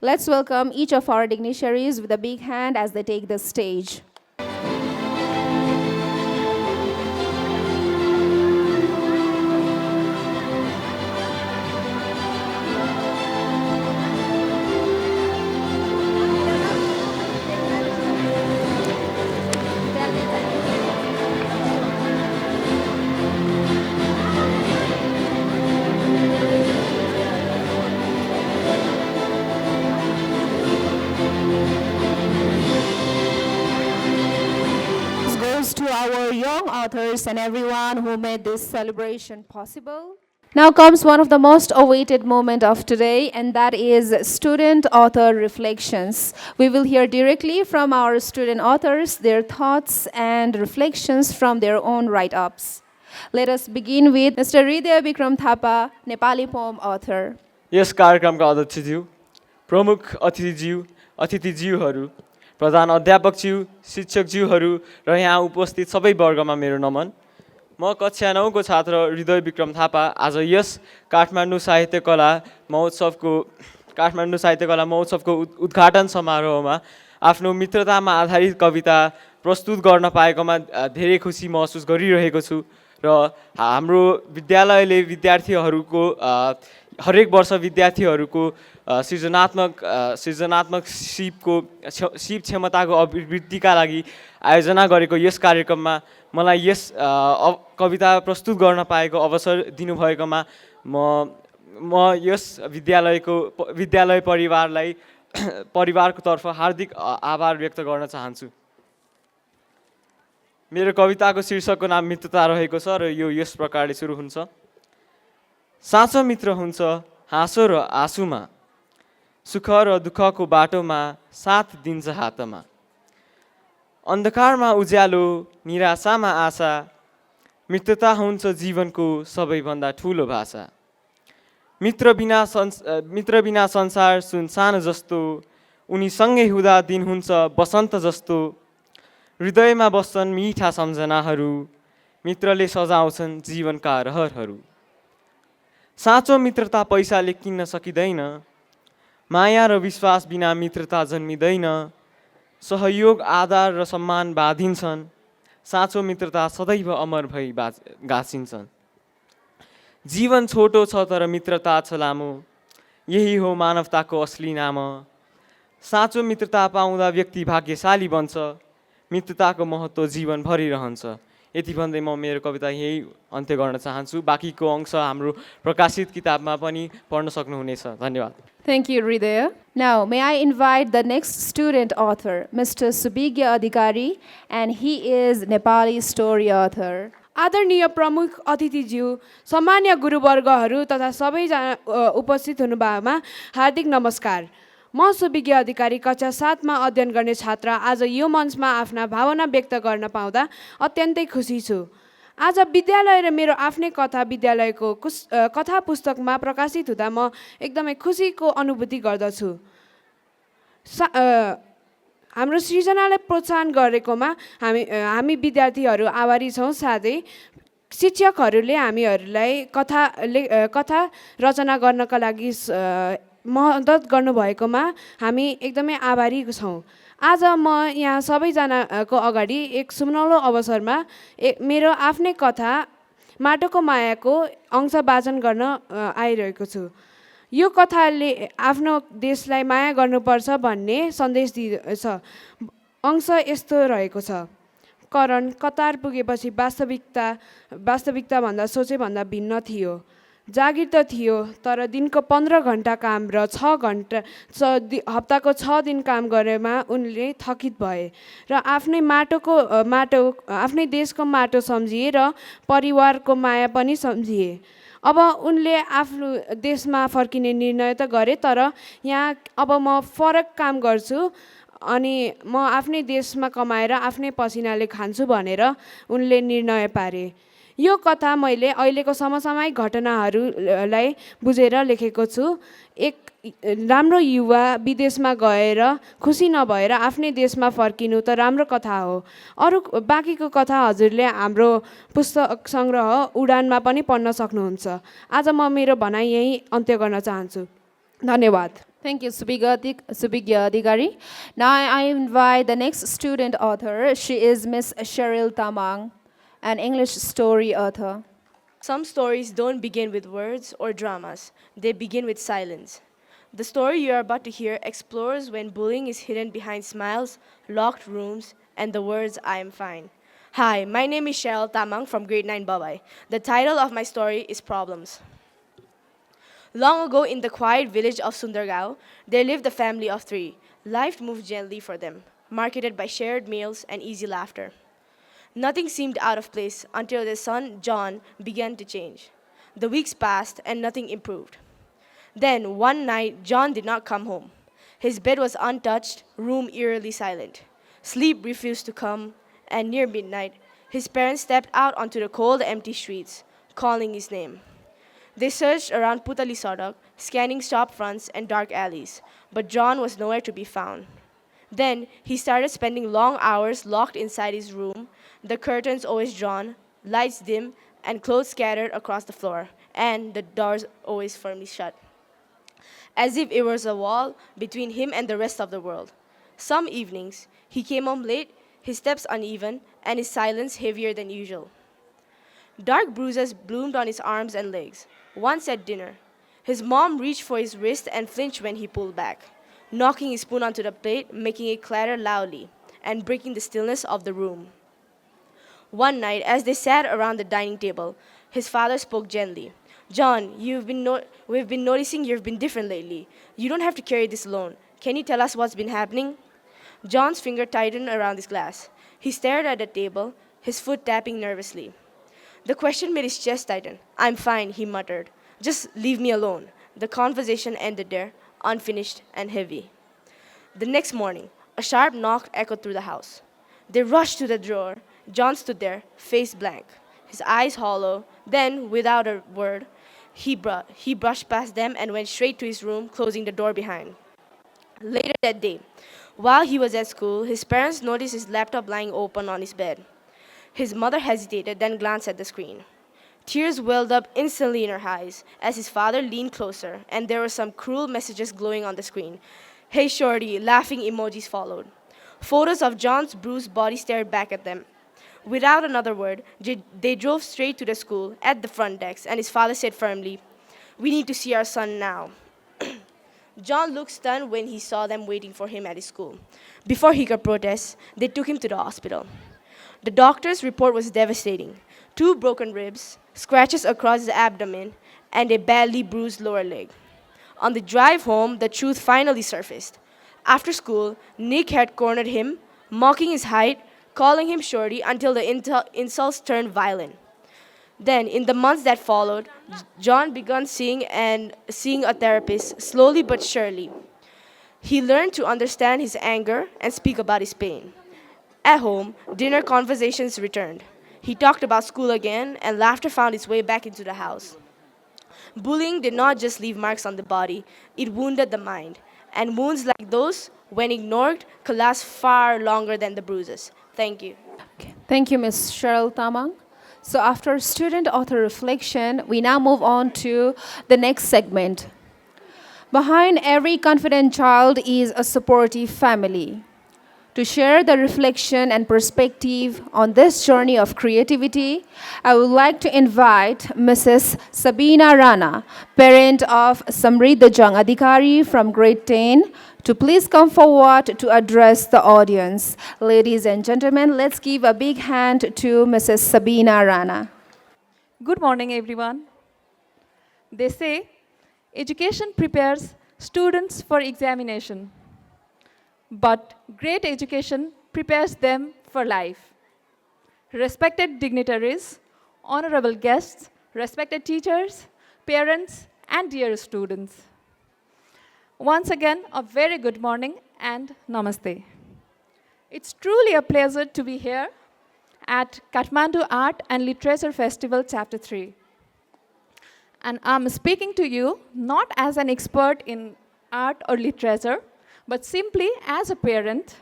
Let's welcome each of our dignitaries with a big hand as they take the stage. To our young authors and everyone who made this celebration possible. Now comes one of the most awaited moments of today, and that is student author reflections. We will hear directly from our student authors their thoughts and reflections from their own write-ups. Let us begin with Mr. Hridaya Bikram Thapa, Nepali poem author. यस कार्यक्रमका अध्यक्षज्यू, प्रमुख अतिथिज्यूहरू, प्रधान अध्यापकज्यू, शिक्षकज्यूहरू र यहाँ उपस्थित सबै वर्गमा मेरो नमन। म कक्षा 9 को छात्र हृदय विक्रम थापा आज यस काठमाडौँ साहित्य कला महोत्सवको उद्घाटन समारोहमा आफ्नो मित्रतामा आधारित कविता प्रस्तुत गर्न पाएकोमा धेरै खुसी महसुस गरिरहेको छु र हाम्रो विद्यालयले विद्यार्थीहरूको हरेक वर्ष विद्यार्थीहरूको सृजनात्मक सिप क्षमताको अभिवृद्धिका लागि आयोजना गरेको यस कार्यक्रममा मलाई यस कविता प्रस्तुत गर्न पाएको अवसर दिनुभएकोमा म यस विद्यालय परिवारको तर्फ हार्दिक आभार व्यक्त गर्न चाहन्छु। मेरो कविताको शीर्षकको नाम मित्रता रहेको छ र यो यस प्रकारले सुरु हुन्छ। साँचो मित्र हुन्छ हाँसो र आँसुमा, सुख र दुःखको बाटोमा साथ दिन्छ हातमा, अन्धकारमा उज्यालो निराशामा आशा, मित्रता हुन्छ जीवनको सबैभन्दा ठुलो भाषा। मित्र बिना संसार सुनसान जस्तो, उनीसँगै हुँदा दिन हुन्छ बसन्त जस्तो, हृदयमा बस्छन् मिठा सम्झनाहरू, मित्रले सजाउँछन् जीवनका रहरहरू। साँचो मित्रता पैसाले किन्न सकिँदैन, माया र विश्वास बिना मित्रता जन्मिँदैन, सहयोग आदर र सम्मान बाँधिन्छन्, साँचो मित्रता सदैव अमर भई गाँसिन्छन्। जीवन छोटो छ तर मित्रता छ लामो, यही हो मानवताको असली नाम। साँचो मित्रता पाउँदा व्यक्ति भाग्यशाली बन्छ, मित्रताको महत्त्व जीवनभरि रहन्छ। यति भन्दै म मेरो कविता यही अन्त्य गर्न चाहन्छु। बाँकीको अंश हाम्रो प्रकाशित किताबमा पनि पढ्न सक्नुहुनेछ। धन्यवाद। Thank you, Hridaya. Now, may I invite the next student author, Mr. Subigya Adhikari, and he is Nepali story author. आदरणीय प्रमुख अतिथिज्यू, सम्मान्य गुरुवर्गहरू तथा सबैजना उपस्थित हुनुभएमा हार्दिक नमस्कार। म सुविज्ञ अधिकारी कक्षा 7 मा अध्ययन गर्ने छात्र आज यो मञ्चमा आफ्ना भावना व्यक्त गर्न पाउँदा अत्यन्तै खुसी छु। आज विद्यालय र मेरो आफ्नै कथा विद्यालयको कथा पुस्तकमा प्रकाशित हुँदा म एकदमै खुसीको अनुभूति गर्दछु। हाम्रो सृजनालाई प्रोत्साहन गरेकोमा हामी विद्यार्थीहरू आभारी छौँ। साथै शिक्षकहरूले हामीहरूलाई कथा रचना गर्नका लागि मद्दत गर्नुभएकोमा हामी एकदमै आभारी छौँ। आज म यहाँ सबैजनाको अगाडि एक सुनौलो अवसरमा मेरो आफ्नै कथा माटोको मायाको अंश वाचन गर्न आइरहेको छु। यो कथाले आफ्नो देशलाई माया गर्नुपर्छ भन्ने सन्देश दिँदछ। अंश यस्तो रहेको छ। करण कतार पुगेपछि वास्तविकता भन्दा सोचेभन्दा भिन्न थियो। जागिर त थियो, तर दिनको 15 घन्टा काम र 6 घन्टा हप्ताको 6 दिन काम गरेमा उनले थकित भए र आफ्नै देशको माटो सम्झिए र परिवारको माया पनि सम्झिए। अब उनले आफ्नो देशमा फर्किने निर्णय त गरे, तर यहाँ अब म फरक काम गर्छु अनि म आफ्नै देशमा कमाएर आफ्नै पसिनाले खान्छु भनेर उनले निर्णय पारे। यो कथा मैले अहिलेको समसामयिक घटनाहरूलाई बुझेर लेखेको छु। एक राम्रो युवा विदेशमा गएर खुसी नभएर आफ्नै देशमा फर्किनु त राम्रो कथा हो। अरू बाँकीको कथा हजुरले हाम्रो पुस्तक सङ्ग्रह उडानमा पनि पढ्न सक्नुहुन्छ। आज म मेरो भनाइ यहीँ अन्त्य गर्न चाहन्छु। धन्यवाद। Thank you, Subhigya Adhikari. Now I invite the next student author. She is Miss Cheryl Tamang, an English story author. Some stories don't begin with words or dramas. They begin with silence. The story you are about to hear explores when bullying is hidden behind smiles, locked rooms, and the words, "I am fine." Hi, my name is Cheryl Tamang from grade 9 Babai. The title of my story is Problems. Long ago in the quiet village of Sundargao, there lived a family of 3. Life moved gently for them, marketed by shared meals and easy laughter. Nothing seemed out of place until their son, John, began to change. The weeks passed and nothing improved. Then, one night, John did not come home. His bed was untouched, room eerily silent. Sleep refused to come, and near midnight, his parents stepped out onto the cold, empty streets, calling his name. They searched around Putali Sadak, scanning shop fronts and dark alleys, but John was nowhere to be found. Then he started spending long hours locked inside his room, the curtains always drawn, lights dim, and clothes scattered across the floor, and the doors always firmly shut, as if it was a wall between him and the rest of the world. Some evenings, he came home late, his steps uneven, and his silence heavier than usual. Dark bruises bloomed on his arms and legs. Once at dinner, his mom reached for his wrist and flinched when he pulled back, knocking his spoon onto the plate, making it clatter loudly, and breaking the stillness of the room. One night, as they sat around the dining table, his father spoke gently. "John, we've been noticing you've been different lately. You don't have to carry this alone. Can you tell us what's been happening?" John's finger tightened around his glass. He stared at the table, his foot tapping nervously. The question made his chest tighten. "I'm fine," he muttered. "Just leave me alone." The conversation ended there, unfinished and heavy. The next morning, a sharp knock echoed through the house. They rushed to the drawer. John stood there, face blank, his eyes hollow. Then, without a word, he brushed past them and went straight to his room, closing the door behind. Later that day, while he was at school, his parents noticed his laptop lying open on his bed. His mother hesitated, then glanced at the screen. Tears welled up instantly in her eyes as his father leaned closer, and there were some cruel messages glowing on the screen. "Hey, shorty," laughing emojis followed. Photos of John's bruised body stared back at them. Without another word, they drove straight to the school at the front desk, and his father said firmly, "We need to see our son now." John looked stunned when he saw them waiting for him at his school. Before he could protest, they took him to the hospital. The doctor's report was devastating. 2 broken ribs, scratches across his abdomen, and a badly bruised lower leg. On the drive home, the truth finally surfaced. After school, Nick had cornered him, mocking his height, calling him shorty until the insults turned violent. Then, in the months that followed, John began seeing a therapist slowly but surely. He learned to understand his anger and speak about his pain. At home, dinner conversations returned. He talked about school again, and laughter found its way back into the house. Bullying did not just leave marks on the body, it wounded the mind. And wounds like those, when ignored, could last far longer than the bruises. Thank you. Okay. Thank you, Ms. Cheryl Tamang. So after student-author reflection, we now move on to the next segment. Behind every confident child is a supportive family. To share the reflection and perspective on this journey of creativity, I would like to invite Mrs. Sabina Rana, parent of Samridha Jung Adhikari from grade 10, to please come forward to address the audience. Ladies and gentlemen, let's give a big hand to Mrs. Sabina Rana. Good morning, everyone. They say education prepares students for examination, but great education prepares them for life. Respected dignitaries, honorable guests, respected teachers, parents, and dear students. Once again, a very good morning and namaste. It's truly a pleasure to be here at Kathmandu Art and Literature Festival Chapter 3. And I'm speaking to you not as an expert in art or literature, but simply as a parent,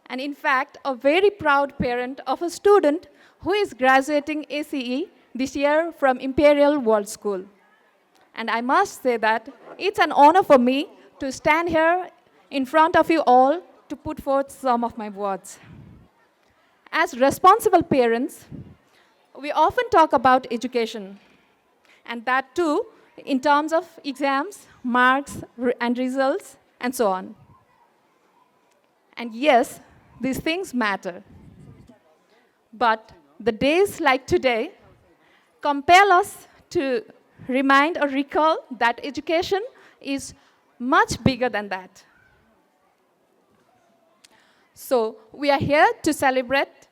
and in fact, a very proud parent of a student who is graduating ACE this year from Imperial World School. And I must say that it's an honor for me to stand here in front of you all to put forth some of my words. As responsible parents, we often talk about education, and that too in terms of exams, marks, and results, and so on. And yes, these things matter. But the days like today compel us to remind or recall that education is much bigger than that. So we are here to celebrate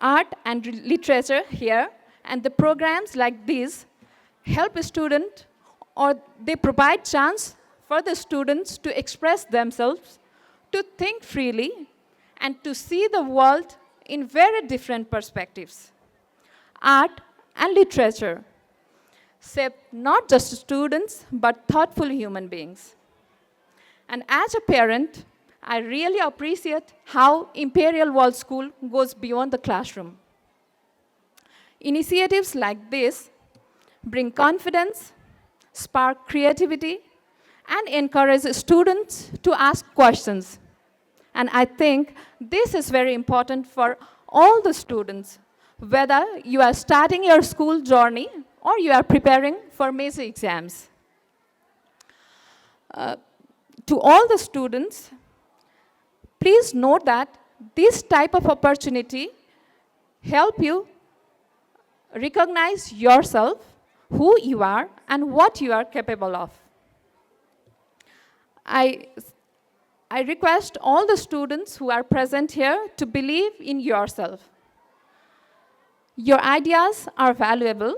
art and literature here, and the programs like these help a student, or they provide chance for the students to express themselves, to think freely, and to see the world in very different perspectives. Art and literature shape not just students, but thoughtful human beings. And as a parent, I really appreciate how Imperial World School goes beyond the classroom. Initiatives like this bring confidence, spark creativity, and encourage students to ask questions. And I think this is very important for all the students, whether you are starting your school journey or you are preparing for major exams. To all the students, please note that this type of opportunity help you recognize yourself, who you are, and what you are capable of. I request all the students who are present here to believe in yourself. Your ideas are valuable.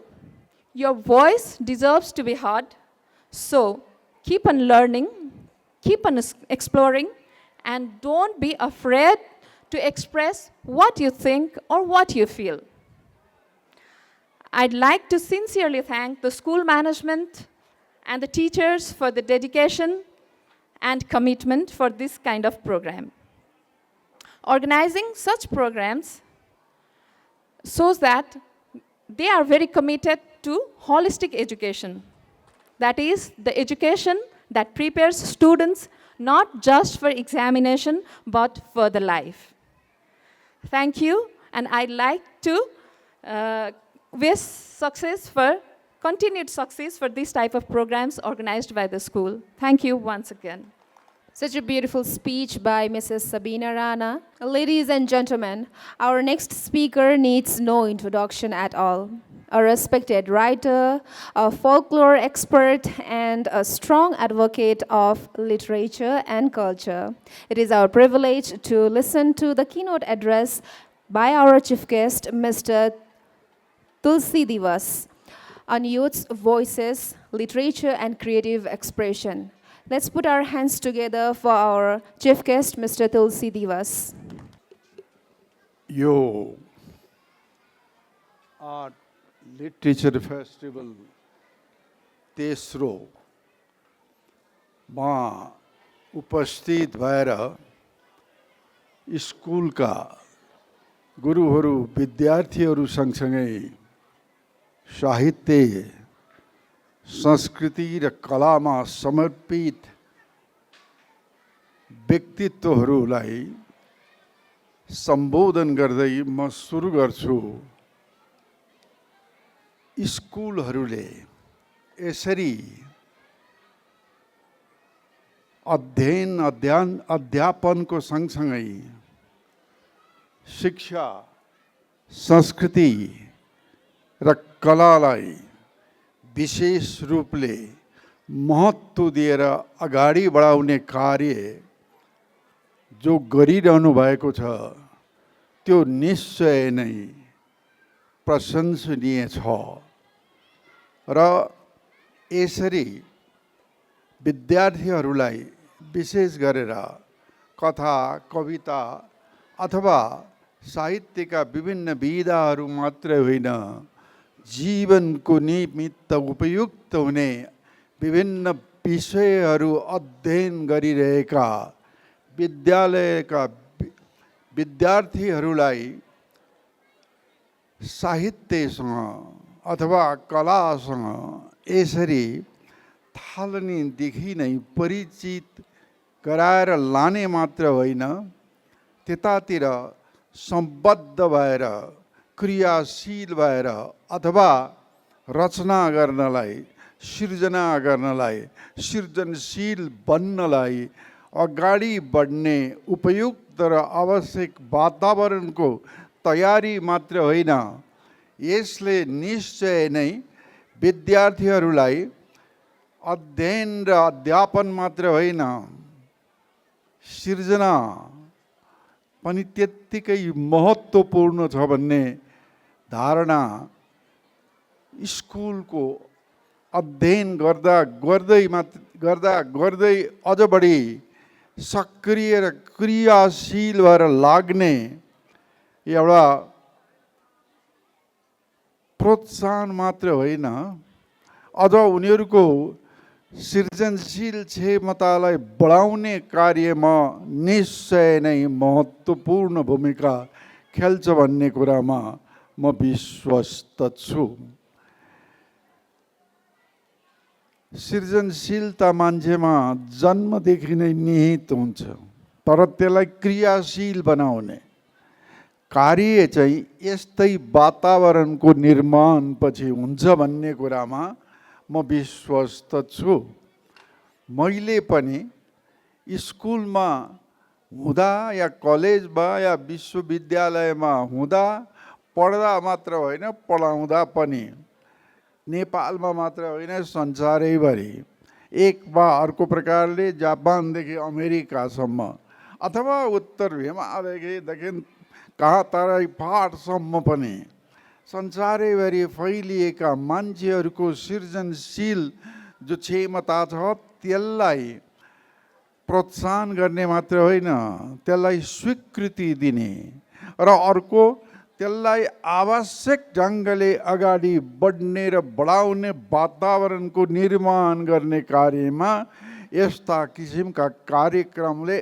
Your voice deserves to be heard. So keep on learning, keep on exploring, and don't be afraid to express what you think or what you feel. I'd like to sincerely thank the school management and the teachers for the dedication and commitment for this kind of program. Organizing such programs shows that they are very committed to holistic education. That is, the education that prepares students not just for examination, but for the life. Thank you, and I'd like to wish continued success for this type of programs organized by the school. Thank you once again. Such a beautiful speech by Mrs. Sabina Rana. Ladies and gentlemen, our next speaker needs no introduction at all. A respected writer, a folklore expert, and a strong advocate of literature and culture. It is our privilege to listen to the keynote address by our chief guest, Mr. Tulsi Divas on youth's voices, literature, and creative expression. Let's put our hands together for our chief guest, Mr. Tulsi Divas. यो art literature festival तेस्रोमा उपस्थित भएर स्कुलका गुरुहरू विद्यार्थीहरू सँगसँगै साहित्य संस्कृति र कलामा समर्पित व्यक्तित्वहरूलाई सम्बोधन गर्दै म सुरु गर्छु। स्कुलहरूले यसरी अध्यापनको सँगसँगै शिक्षा संस्कृति र कलालाई विशेष रूपले महत्त्व दिएर अगाडि बढाउने कार्य जो गरिरहनु भएको छ त्यो निश्चय नै प्रशंसनीय छ र यसरी विद्यार्थीहरूलाई विशेष गरेर कथा कविता अथवा साहित्यका विभिन्न विधाहरू मात्रै होइन जीवनको निमित्त उपयुक्त हुने विभिन्न विषयहरू अध्ययन गरिरहेका विद्यालयका विद्यार्थीहरूलाई साहित्यसँग अथवा कलासँग यसरी थालनीदेखि नै परिचित गराएर लाने मात्र होइन त्यतातिर सम्बद्ध भएर क्रियाशील भएर अथवा रचना गर्नलाई सृजना गर्नलाई सृजनशील बन्नलाई अगाडि बढ्ने उपयुक्त र आवश्यक वातावरणको तयारी मात्र होइन यसले निश्चय नै विद्यार्थीहरूलाई अध्ययन र अध्यापन मात्र होइन सृजना पनि त्यत्तिकै महत्त्वपूर्ण छ भन्ने धारणा स्कुलको अध्ययन गर्दा गर्दै अझ बढी सक्रिय र क्रियाशील भएर लाग्ने एउटा प्रोत्साहन मात्र होइन अझ उनीहरूको सृजनशील क्षमतालाई बढाउने कार्यमा निश्चय नै महत्त्वपूर्ण भूमिका खेल्छ भन्ने कुरामा म विश्वस्त छु। सृजनशीलता मान्छेमा जन्मदेखि नै निहित हुन्छ तर त्यसलाई क्रियाशील बनाउने कार्य चाहिँ यस्तै वातावरणको निर्माण पछि हुन्छ भन्ने कुरामा म विश्वस्त छु। मैले पनि स्कुलमा हुँदा या कलेजमा या विश्वविद्यालयमा हुँदा पढ्दा मात्र होइन पढाउँदा पनि नेपालमा मात्र होइन संसारैभरि एक वा अर्को प्रकारले जापानदेखि अमेरिकासम्म अथवा उत्तर हिमालयदेखि दक्षिण कहाँ तराई फाटसम्म पनि संसारैभरि फैलिएका मान्छेहरूको सृजनशील जो क्षमता छ त्यसलाई प्रोत्साहन गर्ने मात्र होइन त्यसलाई स्वीकृति दिने र अर्को त्यसलाई आवश्यक ढङ्गले अगाडि बढ्ने र बढाउने वातावरणको निर्माण गर्ने कार्यमा यस्ता किसिमका कार्यक्रमले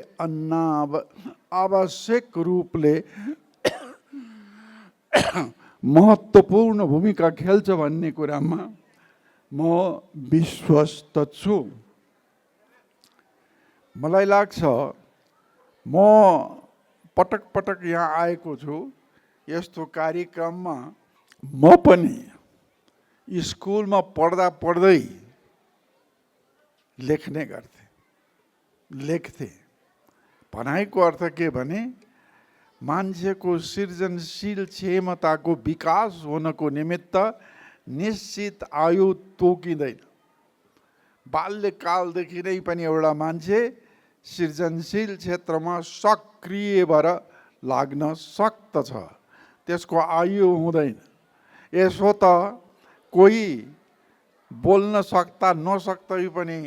आवश्यक रूपले महत्त्वपूर्ण भूमिका खेल्छ भन्ने कुरामा म विश्वस्त छु। मलाई लाग्छ म पटक पटक यहाँ आएको छु यस्तो कार्यक्रममा म पनि स्कुलमा पढ्दा पढ्दै लेख्थे। भनाइको अर्थ के भने मान्छेको सृजनशील क्षमताको विकास हुनको निमित्त निश्चित आयु तोकिँदैन। बाल्यकालदेखि नै पनि एउटा मान्छे सृजनशील क्षेत्रमा सक्रिय भएर लाग्न सक्दछ, त्यसको आयु हुँदैन। यसो त कोही बोल्न सक्दा नसक्दै पनि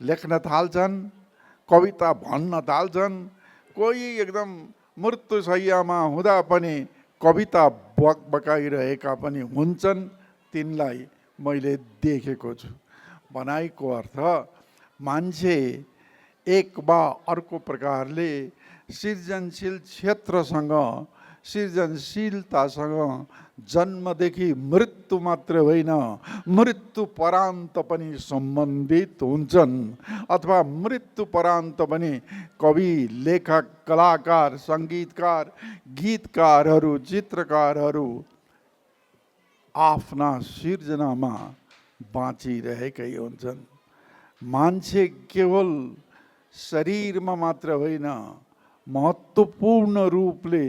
लेख्न थाल्छन्, कविता भन्न थाल्छन्, कोही एकदम मृत्युशय्यामा हुँदा पनि कविता बकाइरहेका पनि हुन्छन्। तिनलाई मैले देखेको छु। भनाइको अर्थ मान्छे एक वा अर्को प्रकारले सृजनशील क्षेत्रसँग, सृजनशीलतासँग जन्मदेखि मृत्यु मात्र होइन, मृत्यु परान्त पनि सम्बन्धित हुन्छन्, अथवा मृत्यु परान्त पनि कवि, लेखक, कलाकार, सङ्गीतकार, गीतकारहरू, चित्रकारहरू आफ्ना सिर्जनामा बाँचिरहेकै हुन्छन्। मान्छे केवल शरीरमा मात्र होइन, महत्त्वपूर्ण रूपले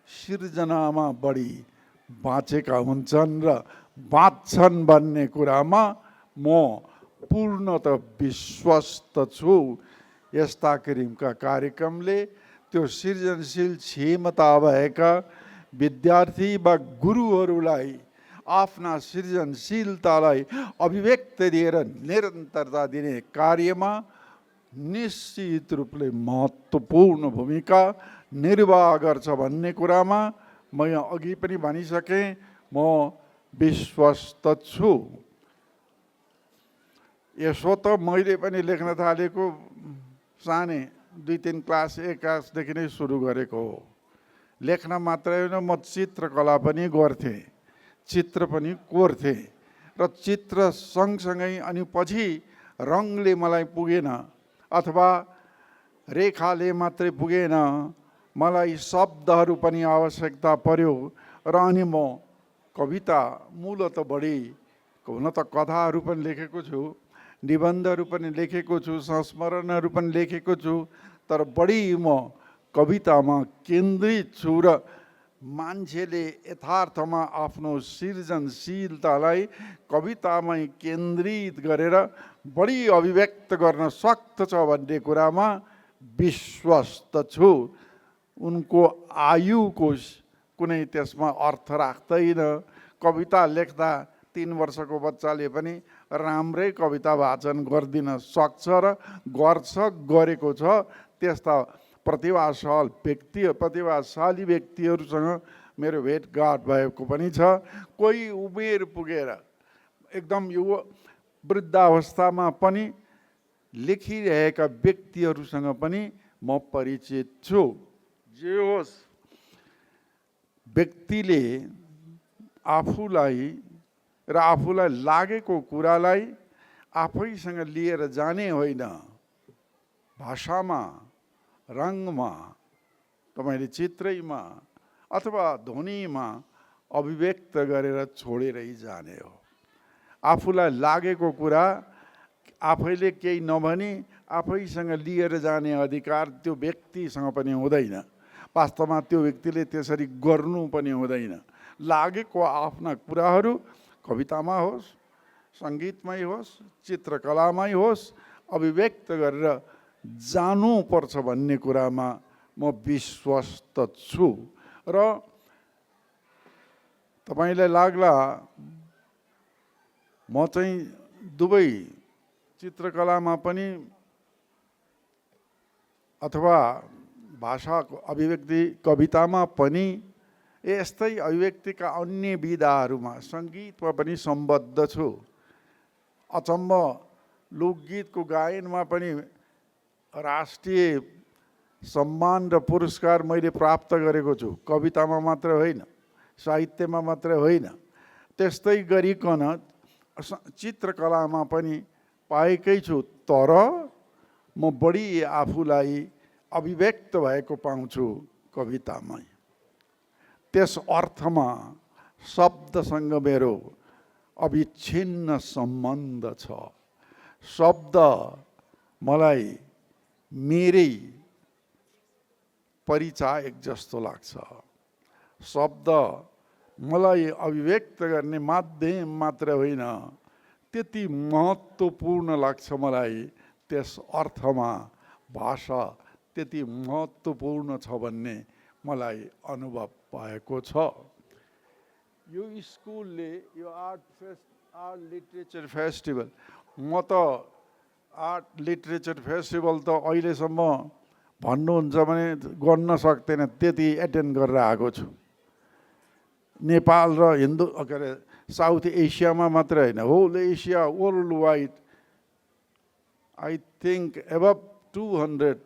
सिर्जनामा बढी बाँचेका हुन्छन् र बाँच्छन् भन्ने कुरामा म पूर्णतः विश्वस्त छु। यस्ता किसिमका कार्यक्रमले त्यो सृजनशील क्षमता भएका विद्यार्थी वा गुरुहरूलाई आफ्ना सृजनशीलतालाई अभिव्यक्ति दिएर निरन्तरता दिने कार्यमा निश्चित रूपले महत्त्वपूर्ण भूमिका निर्वाह गर्छ भन्ने कुरामा म यहाँ अघि पनि भनिसकेँ, म विश्वस्त छु। यसो त मैले पनि लेख्न थालेको सानै 2-3 क्लास 1 क्लासदेखि नै सुरु गरेको हो। लेख्न मात्रै होइन, म चित्रकला पनि गर्थेँ, चित्र पनि कोर्थेँ र चित्र सँगसँगै अनि पछि रङले मलाई पुगेन अथवा रेखाले मात्रै पुगेन, मलाई शब्दहरू पनि आवश्यकता पर्यो र अनि म कविता मूलत बढी, हुन त कथाहरू पनि लेखेको छु, निबन्धहरू पनि लेखेको छु, संस्मरणहरू पनि लेखेको छु, तर बढी म कवितामा केन्द्रित छु र मान्छेले यथार्थमा आफ्नो सृजनशीलतालाई कवितामै केन्द्रित गरेर बढी अभिव्यक्त गर्न सक्दछ भन्ने कुरामा विश्वस्त छु। उनको आयुको कुनै त्यसमा अर्थ राख्दैन। कविता लेख्दा 3 वर्षको बच्चाले पनि राम्रै कविता वाचन गरिदिन सक्छ र गर्छ, गरेको छ। त्यस्ता प्रतिभाशाली व्यक्तिहरूसँग मेरो भेटघाट भएको पनि छ। कोही उमेर पुगेर एकदम वृद्धावस्थामा पनि लेखिरहेका व्यक्तिहरूसँग पनि म परिचित छु। जे होस्, व्यक्तिले आफूलाई र आफूलाई लागेको कुरालाई आफैसँग लिएर जाने होइन, भाषामा, रङमा, तपाईँले चित्रैमा अथवा ध्वनिमा अभिव्यक्त गरेर छोडेरै जाने हो। आफूलाई लागेको कुरा आफैले केही नभनी आफैसँग लिएर जाने अधिकार त्यो व्यक्तिसँग पनि हुँदैन। वास्तवमा त्यो व्यक्तिले त्यसरी गर्नु पनि हुँदैन। लागेको आफ्ना कुराहरू कवितामा होस्, सङ्गीतमै होस्, चित्रकलामै होस्, अभिव्यक्त गरेर जानुपर्छ भन्ने कुरामा म विश्वस्त छु। र तपाईँलाई लाग्ला म चाहिँ दुवै चित्रकलामा पनि अथवा भाषाको अभिव्यक्ति कवितामा पनि यस्तै अभिव्यक्तिका अन्य विधाहरूमा सङ्गीतमा पनि सम्बद्ध छु। अचम्म, लोकगीतको गायनमा पनि राष्ट्रिय सम्मान र पुरस्कार मैले प्राप्त गरेको छु। कवितामा मात्र होइन, साहित्यमा मात्र होइन, त्यस्तै गरिकन चित्रकलामा पनि पाएकै छु। तर म बढी आफूलाई अभिव्यक्त भएको पाउँछु कवितामै। त्यस अर्थमा शब्दसँग मेरो अविच्छिन्न सम्बन्ध छ। शब्द मलाई मेरै परिचायक जस्तो लाग्छ। शब्द मलाई अभिव्यक्त गर्ने माध्यम मात्र होइन, त्यति महत्त्वपूर्ण लाग्छ मलाई। त्यस अर्थमा भाषा त्यति महत्त्वपूर्ण छ भन्ने मलाई अनुभव भएको छ। यो स्कुलले यो आर्ट लिटरेचर फेस्टिभल, म त आर्ट लिटरेचर फेस्टिभल त अहिलेसम्म भन्नुहुन्छ भने गर्न सक्दैन, त्यति एटेन्ड गरेर आएको छु। नेपाल र हिन्दू के अरे साउथ एसियामा मात्रै होइन, whole Asia worldwide I think above 200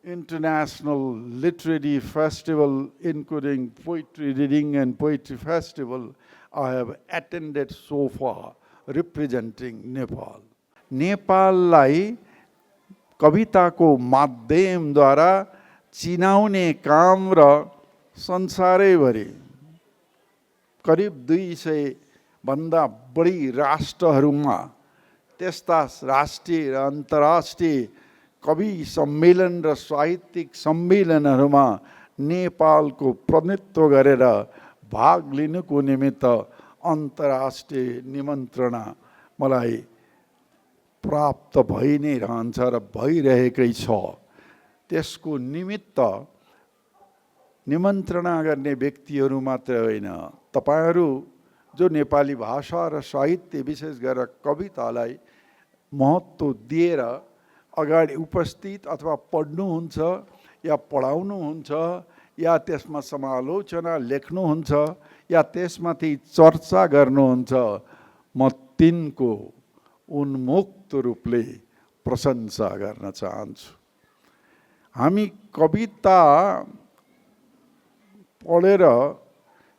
international literary festival, including poetry reading and poetry festival, I have attended so far, representing Nepal. नेपाललाई कविताको माध्यमद्वारा चिनाउने काम र संसारैभरि करिब 200 भन्दा बढी राष्ट्रहरूमा त्यस्ता राष्ट्रिय र अन्तर्राष्ट्रिय कवि सम्मेलन र साहित्यिक सम्मेलनहरूमा नेपालको प्रतिनिधित्व गरेर भाग लिनुको निमित्त अन्तर्राष्ट्रिय निमन्त्रणा मलाई प्राप्त भइ नै रहन्छ र भइरहेकै छ। त्यसको निमित्त निमन्त्रणा गर्ने व्यक्तिहरू मात्र होइन, तपाईहरू जो नेपाली भाषा र साहित्य विशेष गरेर कवितालाई महत्त्व दिएर अगाडि उपस्थित अथवा पढ्नुहुन्छ या पढाउनुहुन्छ या त्यसमा समालोचना लेख्नुहुन्छ या त्यसमाथि चर्चा गर्नुहुन्छ, म तिनको उन्मुक्त रूपले प्रशंसा गर्न चाहन्छु। हामी कविता पढेर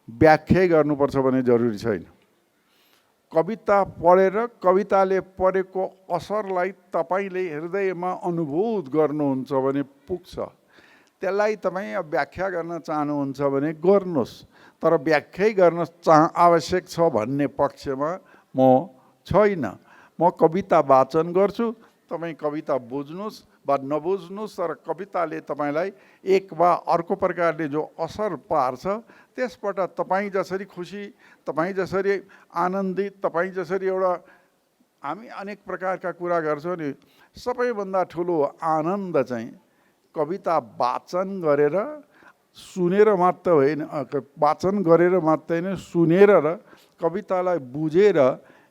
व्याख्या गर्नुपर्छ भने जरुरी छैन। कविता पढेर कविताले परेको असरलाई तपाईले हृदयमा अनुभूत गर्नुहुन्छ भने पुग्छ। त्यसलाई तपाईँ व्याख्या गर्न चाहनुहुन्छ भने गर्नुहोस्, तर व्याख्या गर्न आवश्यक छ भन्ने पक्षमा म छैन। म कविता वाचन गर्छु, तपाईँ कविता बुझ्नुहोस् वा नबुझ्नुहोस्, तर कविताले तपाईलाई एक वा अर्को प्रकारले जो असर पार्छ त्यसबाट तपाईँ जसरी खुसी, तपाईँ जसरी आनन्दित, तपाईँ जसरी एउटा हामी अनेक प्रकारका कुरा गर्छौँ नि, सबैभन्दा ठुलो आनन्द चाहिँ कविता वाचन गरेर सुनेर मात्र होइन, वाचन गरेर मात्र होइन, सुनेर र कवितालाई बुझेर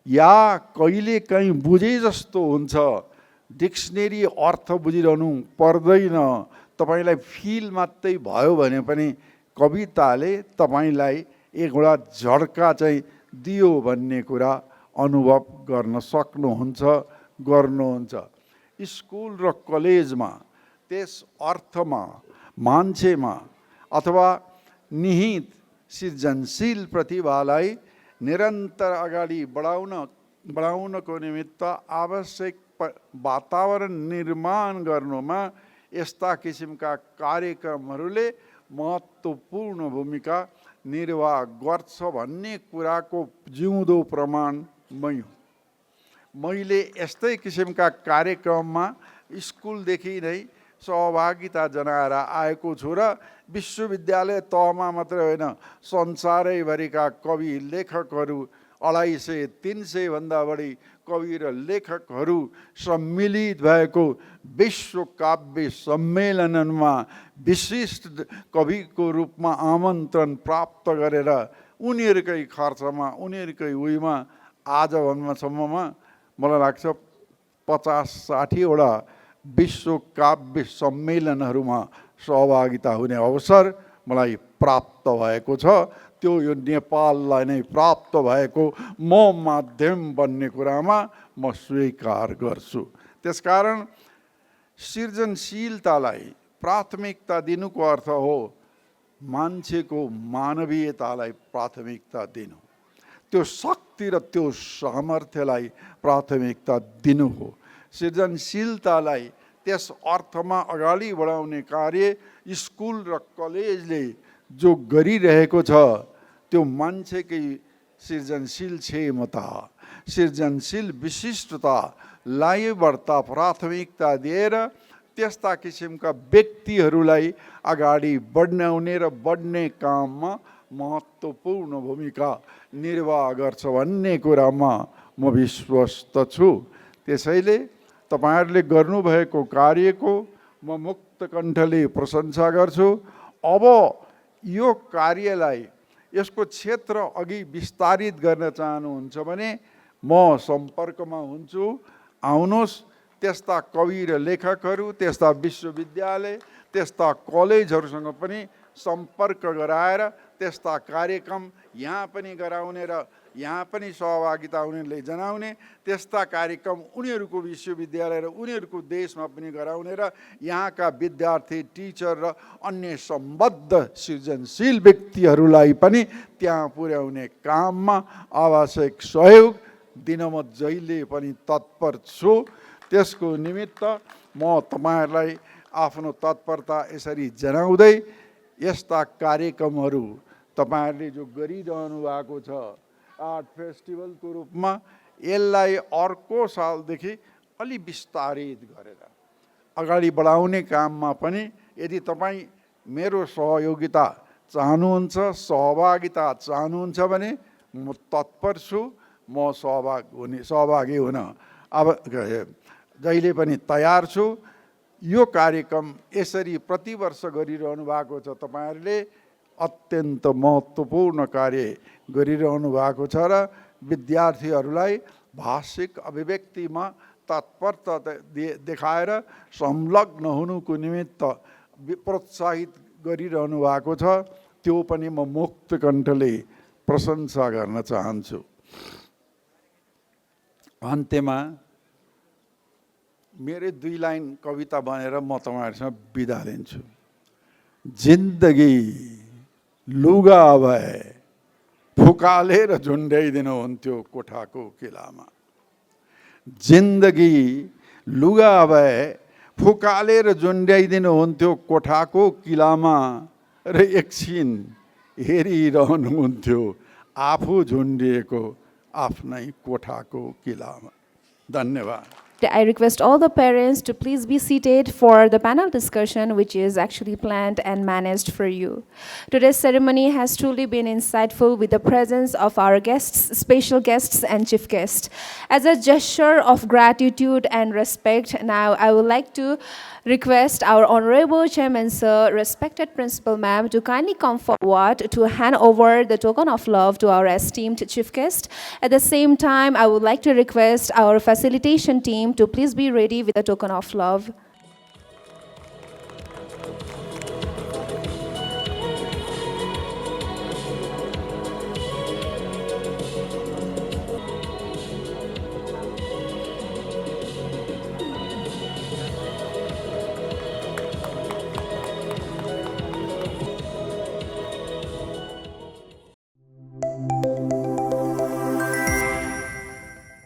या कहिले काहीँ बुझे जस्तो हुन्छ, डिक्सनरी अर्थ बुझिरहनु पर्दैन, तपाईलाई फिल मात्रै भयो भने पनि कविताले तपाईलाई एकवटा झड्का चाहिँ दियो भन्ने कुरा अनुभव गर्न सक्नुहुन्छ, गर्नुहुन्छ। स्कुल र कलेजमा त्यस अर्थमा मान्छेमा अथवा निहित सृजनशील प्रतिभालाई निरन्तर अगाडि बढाउनको निमित्त आवश्यक वातावरण निर्माण गर्नुमा यस्ता किसिमका कार्यक्रमहरूले महत्त्वपूर्ण भूमिका निर्वाह गर्छ भन्ने कुराको जिउँदो प्रमाण मै हुँ। मैले यस्तै किसिमका कार्यक्रममा स्कुलदेखि नै सहभागिता जनाएर आएको छु र विश्वविद्यालय तहमा मात्रै होइन, संसारैभरिका कवि लेखकहरू 250-300 भन्दा बढी कवि र लेखकहरू सम्मिलित भएको विश्व काव्य सम्मेलनमा विशिष्ट कविको रूपमा आमन्त्रण प्राप्त गरेर उनीहरूकै खर्चमा, उनीहरूकै उयोमा आजसम्ममा मलाई लाग्छ 50-60 वटा विश्व काव्य सम्मेलनहरूमा सहभागिता हुने अवसर मलाई प्राप्त भएको छ। त्यो यो नेपाललाई नै प्राप्त भएको म माध्यम बन्ने कुरामा म स्वीकार गर्छु। त्यसकारण सृजनशीलतालाई प्राथमिकता दिनुको अर्थ हो मान्छेको मानवीयतालाई प्राथमिकता दिनु, त्यो शक्ति र त्यो सामर्थ्यलाई प्राथमिकता दिनु हो। सृजनशीलतालाई त्यस अर्थमा अगाडि बढाउने कार्य स्कुल र कलेजले जो गरिरहेको छ, त्यो मान्छेकै सृजनशील क्षमता, सृजनशील विशिष्टतालाई बढ्ता प्राथमिकता दिएर त्यस्ता किसिमका व्यक्तिहरूलाई अगाडि बढाउने र बढ्ने काममा महत्त्वपूर्ण भूमिका निर्वाह गर्छ भन्ने कुरामा म विश्वस्त छु। त्यसैले तपाईहरूले गर्नुभएको कार्यको म मुक्त कण्ठले प्रशंसा गर्छु। अब यो कार्यलाई यसको क्षेत्र अघि विस्तारित गर्न चाहनुहुन्छ भने म सम्पर्कमा हुन्छु, आउनुहोस्। त्यस्ता कवि र लेखकहरू, त्यस्ता विश्वविद्यालय, त्यस्ता कलेजहरूसँग पनि सम्पर्क गराएर त्यस्ता कार्यक्रम यहाँ पनि गराउने र यहाँ पनि सहभागिता उनीहरूले जनाउने, त्यस्ता कार्यक्रम उनीहरूको विश्वविद्यालय र उनीहरूको देशमा पनि गराउने र यहाँका विद्यार्थी, टिचर र अन्य सम्बद्ध सृजनशील व्यक्तिहरूलाई पनि त्यहाँ पुर्याउने काममा आवश्यक सहयोग दिन म जहिले पनि तत्पर छु। त्यसको निमित्त म तपाईँहरूलाई आफ्नो तत्परता यसरी जनाउँदै यस्ता कार्यक्रमहरू तपाईँहरूले जो गरिरहनु भएको छ आर्ट फेस्टिभलको रूपमा, यसलाई अर्को सालदेखि अलि विस्तारित गरेर अगाडि बढाउने काममा पनि यदि तपाईँ मेरो सहयोगिता चाहनुहुन्छ, सहभागिता चाहनुहुन्छ भने म तत्पर छु। म सहभागी हुन अब जहिले पनि तयार छु। यो कार्यक्रम यसरी प्रतिवर्ष गरिरहनु भएको छ। तपाईँहरूले अत्यन्त महत्त्वपूर्ण कार्य गरिरहनु भएको छ र विद्यार्थीहरूलाई भाषिक अभिव्यक्तिमा तत्परता देखाएर संलग्न हुनुको निमित्त प्रोत्साहित गरिरहनु भएको छ। त्यो पनि म मुक्त कण्ठले प्रशंसा गर्न चाहन्छु। अन्त्यमा मेरे 2 लाइन कविता भनेर म तपाईँहरूसँग बिदा लिन्छु। जिन्दगी लुगा भए फुकालेर झुन्ड्याइदिनुहुन्थ्यो कोठाको किलामा। जिन्दगी लुगा भए फुकालेर झुन्ड्याइदिनुहुन्थ्यो कोठाको किलामा र एकछिन हेरिरहनुहुन्थ्यो आफू झुन्डिएको आफ्नै कोठाको किलामा। धन्यवाद। I request all the parents to please be seated for the panel discussion, which is actually planned and managed for you. Today's ceremony has truly been insightful with the presence of our guests, special guests and chief guest. As a gesture of gratitude and respect, now I would like to request our Honorable Chairman Sir, respected Principal Ma'am, to kindly come forward to hand over the token of love to our esteemed chief guest. At the same time, I would like to request our facilitation team to please be ready with the token of love.